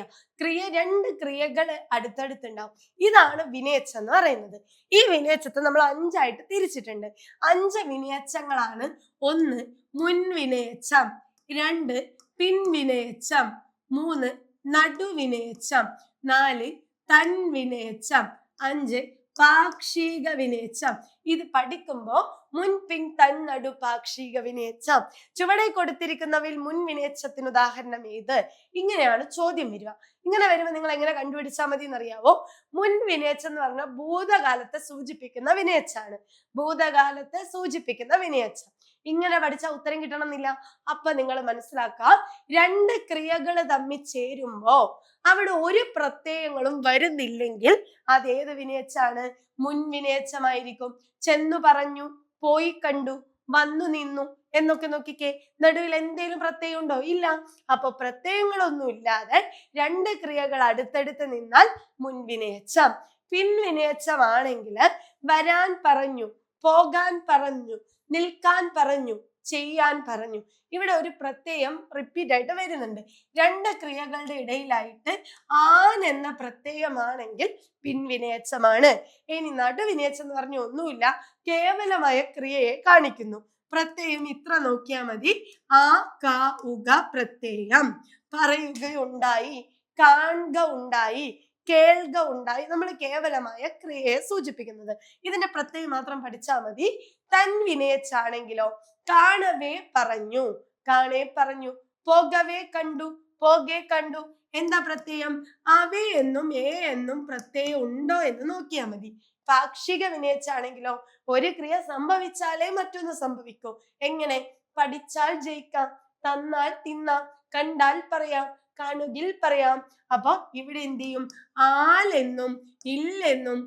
രണ്ട് ക്രിയകൾ അടുത്തടുത്തുണ്ടാവും. ഇതാണ് വിനയച്ചം എന്ന് പറയുന്നത്. ഈ വിനയച്ചത്തെ നമ്മൾ 5 ആയിട്ട് തിരിച്ചിട്ടുണ്ട്. 5 വിനയച്ചങ്ങളാണ്. 1 മുൻവിനയച്ചം, 2 പിൻവിനയച്ചം, 3 നടുവിനയച്ചം, 4 തൻവിനയച്ചം, 5 പാക്ഷിക വിനയച്ചം. ഇത് പഠിക്കുമ്പോ മുൻ, പിൻ, തൻ, നടു, പാക്ഷിക വിനയച്ചം. ചുവടെ കൊടുത്തിരിക്കുന്നവയിൽ മുൻ വിനയച്ചത്തിന് ഉദാഹരണം ഏത്? ഇങ്ങനെയാണ് ചോദ്യം വരിക. ഇങ്ങനെ വരുമ്പോൾ നിങ്ങൾ എങ്ങനെ കണ്ടുപിടിച്ചാൽ മതി എന്നറിയാവോ? മുൻ വിനയച്ചം എന്ന് പറഞ്ഞാൽ ഭൂതകാലത്തെ സൂചിപ്പിക്കുന്ന വിനയച്ചാണ്. ഭൂതകാലത്തെ സൂചിപ്പിക്കുന്ന വിനയച്ചം. ഇങ്ങനെ പഠിച്ചാൽ ഉത്തരം കിട്ടണമെന്നില്ല. അപ്പൊ നിങ്ങൾ മനസ്സിലാക്കുക, 2 ക്രിയകൾ തമ്മിൽ ചേരുമ്പോ അവിടെ ഒരു പ്രത്യയങ്ങളും വരുന്നില്ലെങ്കിൽ അത് ഏത് വിനയച്ചാണ്? മുൻ വിനയച്ചമായിരിക്കും. ചെന്നു പറഞ്ഞു, പോയി കണ്ടു, വന്നു നിന്നു എന്നൊക്കെ നോക്കിക്കേ. നടുവിൽ എന്തേലും പ്രത്യയം ഉണ്ടോ? ഇല്ല. അപ്പൊ പ്രത്യയങ്ങളൊന്നും ഇല്ലാതെ 2 ക്രിയകൾ അടുത്തടുത്ത് നിന്നാൽ മുൻവിനയച്ചം. പിൻവിനയച്ചമാണെങ്കിൽ വരാൻ പറഞ്ഞു, പോകാൻ പറഞ്ഞു, നിൽക്കാൻ പറഞ്ഞു, ചെയ്യാൻ പറഞ്ഞു. ഇവിടെ ഒരു പ്രത്യയം റിപ്പീറ്റ് ആയിട്ട് വരുന്നുണ്ട്. 2 ക്രിയകളുടെ ഇടയിലായിട്ട് ആൻ എന്ന പ്രത്യയമാണെങ്കിൽ പിൻവിനയച്ചമാണ്. ഇനി നടുവിനയച്ചം എന്ന് പറഞ്ഞ ഒന്നുമില്ല, കേവലമായ ക്രിയയെ കാണിക്കുന്നു. പ്രത്യയം ഇത്ര നോക്കിയാൽ മതി. ആ, ക, ഉക പ്രത്യയം. പറയുകയുണ്ടായി, കാണുക ഉണ്ടായി, കേൾക ഉണ്ടായി. നമ്മൾ കേവലമായ ക്രിയയെ സൂചിപ്പിക്കുന്നത്. ഇതിന്റെ പ്രത്യയം മാത്രം പഠിച്ചാൽ മതി. തൻവിനയച്ചാണെങ്കിലോ കാണവേ പറഞ്ഞു, കാണേ പറഞ്ഞു, പോകവേ കണ്ടു, പോകെ കണ്ടു. എന്താ പ്രത്യയം? അവേ എന്നും എ എന്നും പ്രത്യയം ഉണ്ടോ എന്ന് നോക്കിയാൽ മതി. പാക്ഷിക വിനയച്ചാണെങ്കിലോ ഒരു ക്രിയ സംഭവിച്ചാലേ മറ്റൊന്ന് സംഭവിക്കൂ. എങ്ങനെ? പഠിച്ചാൽ ജയിക്കാം, തന്നാൽ തിന്നാം, കണ്ടാൽ പറയാം, കാണുകിൽ പറയാം. അപ്പൊ ഇവിടെ എന്ത് ചെയ്യും? ആൽ എന്നും ഇല്ലെന്നും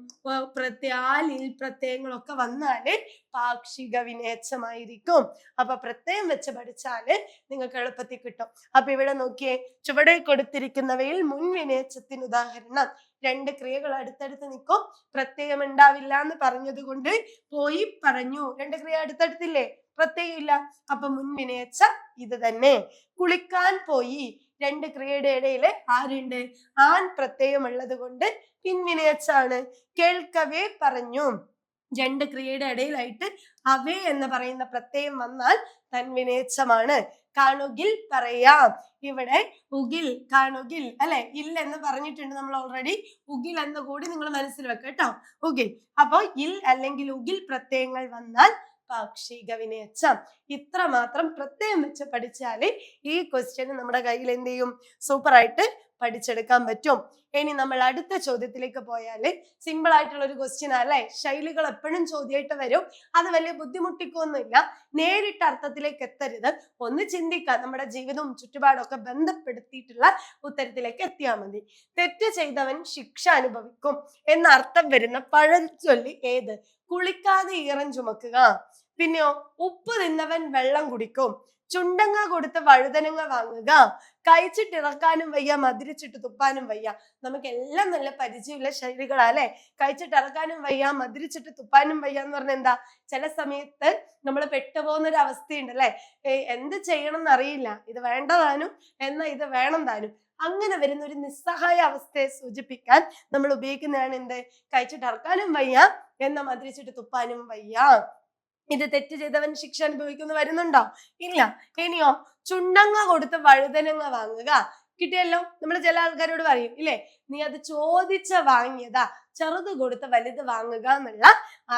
ആലിൽ പ്രത്യയങ്ങളൊക്കെ വന്നാല് പാക്ഷിക വിനേച്ഛമായിരിക്കും. അപ്പൊ പ്രത്യയം വെച്ച് പഠിച്ചാല് നിങ്ങൾക്ക് എളുപ്പത്തിൽ കിട്ടും. അപ്പൊ ഇവിടെ നോക്കിയേ, ചുവടെ കൊടുത്തിരിക്കുന്നവയിൽ മുൻവിനേച്ഛത്തിന് ഉദാഹരണം. രണ്ട് ക്രിയകൾ അടുത്തടുത്ത് നിൽക്കും, പ്രത്യയം ഉണ്ടാവില്ല എന്ന് പറഞ്ഞത് കൊണ്ട് പോയി പറഞ്ഞു. രണ്ട് ക്രിയ അടുത്തടുത്തില്ലേ, പ്രത്യയം ഇല്ല, അപ്പൊ മുൻവിനേച്ഛ ഇത് തന്നെ. കുളിക്കാൻ പോയി, രണ്ട് ക്രിയയുടെ ഇടയില് ആരുണ്ട്? ആൻ പ്രത്യയം ഉള്ളത് കൊണ്ട് പിൻവിനേച്ഛാണ്. കേൾക്കവേ പറഞ്ഞു, രണ്ട് ക്രിയയുടെ ഇടയിലായിട്ട് അവേ എന്ന് പറയുന്ന പ്രത്യയം വന്നാൽ തൻവിനേച്ഛമാണ്. കാണുകിൽ പറയാം, ഇവിടെ ഉകിൽ കാണുകിൽ അല്ലെ, ഇൽ എന്ന് പറഞ്ഞിട്ടുണ്ട് നമ്മൾ ഓൾറെഡി. ഉകിൽ എന്ന് കൂടി നിങ്ങൾ മനസ്സിൽ വെക്ക കേട്ടോ, ഉകിൽ. അപ്പൊ ഇൽ അല്ലെങ്കിൽ ഉകിൽ പ്രത്യയങ്ങൾ വന്നാൽ പാക്ഷിക വിനേച്ഛം. ഇത്ര മാത്രം പ്രത്യയം വെച്ച് പഠിച്ചാല് ഈ ക്വസ്റ്റ്യൻ നമ്മുടെ കയ്യിൽ എന്ത് ചെയ്യും? സൂപ്പർ ആയിട്ട് പഠിച്ചെടുക്കാൻ പറ്റും. ഇനി നമ്മൾ അടുത്ത ചോദ്യത്തിലേക്ക് പോയാല് സിമ്പിൾ ആയിട്ടുള്ള ഒരു ക്വസ്റ്റ്യൻ അല്ലേ. ശൈലികൾ എപ്പോഴും ചോദ്യമായിട്ട് വരും, അത് വലിയ ബുദ്ധിമുട്ടിക്കൊന്നുമില്ല. നേരിട്ട് അർത്ഥത്തിലേക്ക് എത്തരുത്, ഒന്ന് ചിന്തിക്കാൻ, നമ്മുടെ ജീവിതവും ചുറ്റുപാടും ഒക്കെ ബന്ധപ്പെടുത്തിയിട്ടുള്ള ഉത്തരത്തിലേക്ക് എത്തിയാൽ മതി. തെറ്റ് ചെയ്തവൻ ശിക്ഷ അനുഭവിക്കും എന്ന അർത്ഥം വരുന്ന പഴഞ്ചൊല്ലി ഏത്? കുളിക്കാതെ ഈറൻ ചുമക്കുക. പിന്നെയോ, ഉപ്പ് തിന്നവൻ വെള്ളം കുടിക്കും. ചുണ്ടങ്ങ കൊടുത്ത് വഴുതനങ്ങ വാങ്ങുക. കഴിച്ചിട്ടിറക്കാനും വയ്യ, മധുരിച്ചിട്ട് തുപ്പാനും വയ്യ. നമുക്ക് എല്ലാം നല്ല പരിചയമുള്ള ശൈലികളാ അല്ലെ. കഴിച്ചിട്ടിറക്കാനും വയ്യ, മധുരിച്ചിട്ട് തുപ്പാനും വയ്യ എന്ന് പറഞ്ഞാൽ എന്താ? ചില സമയത്ത് നമ്മൾ പെട്ടുപോകുന്ന ഒരു അവസ്ഥയുണ്ട് അല്ലെ. എന്ത് ചെയ്യണം എന്നറിയില്ല, ഇത് വേണ്ടതാനും എന്നാ ഇത് വേണം താനും. അങ്ങനെ വരുന്ന ഒരു നിസ്സഹായ അവസ്ഥയെ സൂചിപ്പിക്കാൻ നമ്മൾ ഉപയോഗിക്കുന്നതാണ് എന്ത്? കഴിച്ചിട്ടിറക്കാനും വയ്യ എന്നാ മധുരിച്ചിട്ട് തുപ്പാനും വയ്യ. ഇത് തെറ്റ് ചെയ്തവൻ ശിക്ഷ അനുഭവിക്കുന്നു വരുന്നുണ്ടോ? ഇല്ല. ഇനിയോ, ചുണ്ടങ്ങ കൊടുത്ത് വഴുതനങ്ങ വാങ്ങുക. കിട്ടിയല്ലോ. നമ്മൾ ചില ആൾക്കാരോട് പറയും ഇല്ലേ, നീ അത് ചോദിച്ച വാങ്ങിയതാ, ചെറുത് കൊടുത്ത് വലുത് വാങ്ങുക എന്നുള്ള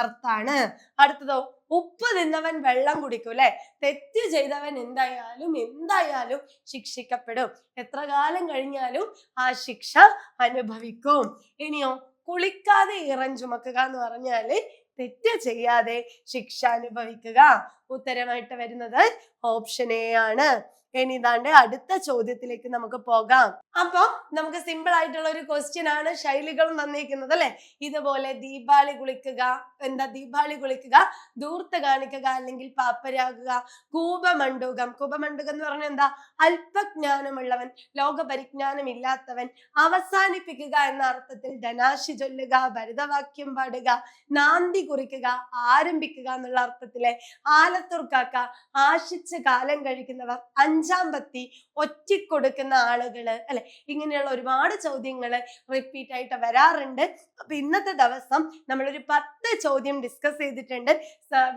അർത്ഥാണ്. അടുത്തതോ, ഉപ്പ് തിന്നവൻ വെള്ളം കുടിക്കും അല്ലെ. തെറ്റ് ചെയ്തവൻ എന്തായാലും ശിക്ഷിക്കപ്പെടും. എത്ര കാലം കഴിഞ്ഞാലും ആ ശിക്ഷ അനുഭവിക്കും. ഇനിയോ, കുളിക്കാതെ ഈറൻ ചുമക്കുക എന്ന് പറഞ്ഞാല് തെറ്റ് ചെയ്യാതെ ശിക്ഷ അനുഭവിക്കുക. ഉത്തരമായിട്ട് വരുന്നത് ഓപ്ഷൻ എ ആണ്. ഇനി ഇതാണ്ട് അടുത്ത ചോദ്യത്തിലേക്ക് നമുക്ക് പോകാം. അപ്പൊ നമുക്ക് സിമ്പിൾ ആയിട്ടുള്ള ഒരു ക്വസ്റ്റ്യൻ ആണ് ശൈലികൾ തന്നിരിക്കുന്നത് അല്ലെ. ഇതുപോലെ ദീപാവലി കുളിക്കുക, ദീപാവലി കുളിക്കുക, ധൂർത്ത് കാണിക്കുക അല്ലെങ്കിൽ പാപ്പരാകുക, കൂപമണ്ഡൂകം. കൂപമണ്ഡൂകം എന്ന് പറഞ്ഞാൽ എന്താ? അല്പജ്ഞാനമുള്ളവൻ, ലോക പരിജ്ഞാനം ഇല്ലാത്തവൻ. അവസാനിപ്പിക്കുക എന്ന അർത്ഥത്തിൽ ധനാശി ചൊല്ലുക, ഭരതവാക്യം പാടുക, നാന്തി കുറിക്കുക, ആരംഭിക്കുക എന്നുള്ള അർത്ഥത്തിലെ ആലത്തൂർക്കാക്ക, ആശിച്ച് കാലം കഴിക്കുന്നവർ, അഞ്ചാം പത്തി, ഒറ്റിക്കൊടുക്കുന്ന ആളുകള് അല്ലെ. ഇങ്ങനെയുള്ള ഒരുപാട് ചോദ്യങ്ങൾ റിപ്പീറ്റ് ആയിട്ട് വരാറുണ്ട്. അപ്പൊ ഇന്നത്തെ ദിവസം നമ്മളൊരു 10 ചോദ്യം ഡിസ്കസ് ചെയ്തിട്ടുണ്ട്.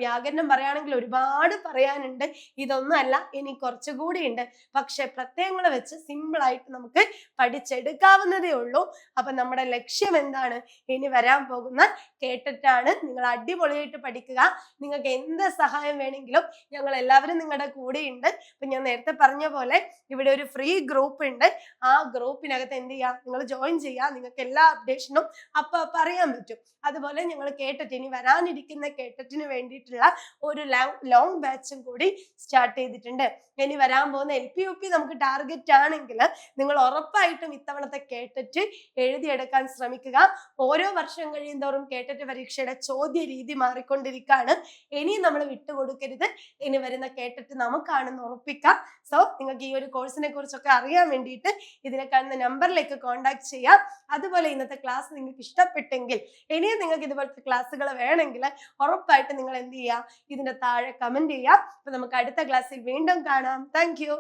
വ്യാകരണം പറയുകയാണെങ്കിൽ ഒരുപാട് പറയാനുണ്ട്. ഇതൊന്നും അല്ല, ഇനി കുറച്ചുകൂടി ഉണ്ട്. പക്ഷെ പ്രത്യയങ്ങൾ വെച്ച് സിമ്പിൾ ആയിട്ട് നമുക്ക് പഠിച്ചെടുക്കാവുന്നതേ ഉള്ളൂ. അപ്പൊ നമ്മുടെ ലക്ഷ്യം എന്താണ്? ഇനി വരാൻ പോകുന്ന കേട്ടിട്ടാണ്. നിങ്ങൾ അടിപൊളിയായിട്ട് പഠിക്കുക. നിങ്ങൾക്ക് എന്ത് സഹായം വേണമെങ്കിലും ഞങ്ങൾ എല്ലാവരും നിങ്ങളുടെ കൂടെയുണ്ട്. അപ്പൊ ഞാൻ നേരത്തെ പറഞ്ഞ പോലെ ഇവിടെ ഒരു ഫ്രീ ഗ്രൂപ്പ് ഉണ്ട്. ആ ഗ്രൂപ്പിനകത്ത് എന്ത് ചെയ്യാം, നിങ്ങൾ ജോയിൻ ചെയ്യുക. നിങ്ങൾക്ക് എല്ലാ അപ്ഡേഷനും അപ്പൊ അറിയാൻ പറ്റും. അതുപോലെ ഞങ്ങൾ കേട്ടിട്ട് ഇനി വരാനിരിക്കുന്ന കേട്ടിട്ടിന് വേണ്ടിയിട്ടുള്ള ഒരു ലോങ് ബാച്ചും കൂടി സ്റ്റാർട്ട് ചെയ്തിട്ടുണ്ട്. ഇനി വരാൻ പോകുന്ന LP UP നമുക്ക് ടാർഗറ്റ് ആണെങ്കിൽ നിങ്ങൾ ഉറപ്പായിട്ടും ഇത്തവണത്തെ കേട്ടിട്ട് എഴുതിയെടുക്കാൻ ശ്രമിക്കുക. ഓരോ വർഷം കഴിയുന്തോറും കേട്ടിട്ട് പരീക്ഷയുടെ ചോദ്യ രീതി മാറിക്കൊണ്ടിരിക്കുകയാണ്. ഇനി നമ്മൾ വിട്ടുകൊടുക്കരുത്. ഇനി വരുന്ന കേട്ടിട്ട് നമുക്കാണെന്ന് ഉറപ്പിക്കാം. സോ നിങ്ങൾക്ക് ഈ ഒരു കോഴ്സിനെ കുറിച്ചൊക്കെ അറിയാൻ വേണ്ടിയിട്ട് ഇതിനെ കാണുന്ന നമ്പറിലേക്ക് കോൺടാക്ട് ചെയ്യാം. അതുപോലെ ഇന്നത്തെ ക്ലാസ് നിങ്ങൾക്ക് ഇഷ്ടപ്പെട്ടെങ്കിൽ ഇനിയും നിങ്ങൾക്ക് ഇതുപോലത്തെ ക്ലാസ്സുകൾ വേണമെങ്കിൽ ഉറപ്പായിട്ട് നിങ്ങൾ എന്ത് ചെയ്യുക, ഇതിന്റെ താഴെ കമന്റ് ചെയ്യുക. അപ്പൊ നമുക്ക് അടുത്ത ക്ലാസ്സിൽ വീണ്ടും കാണാം. Thank you.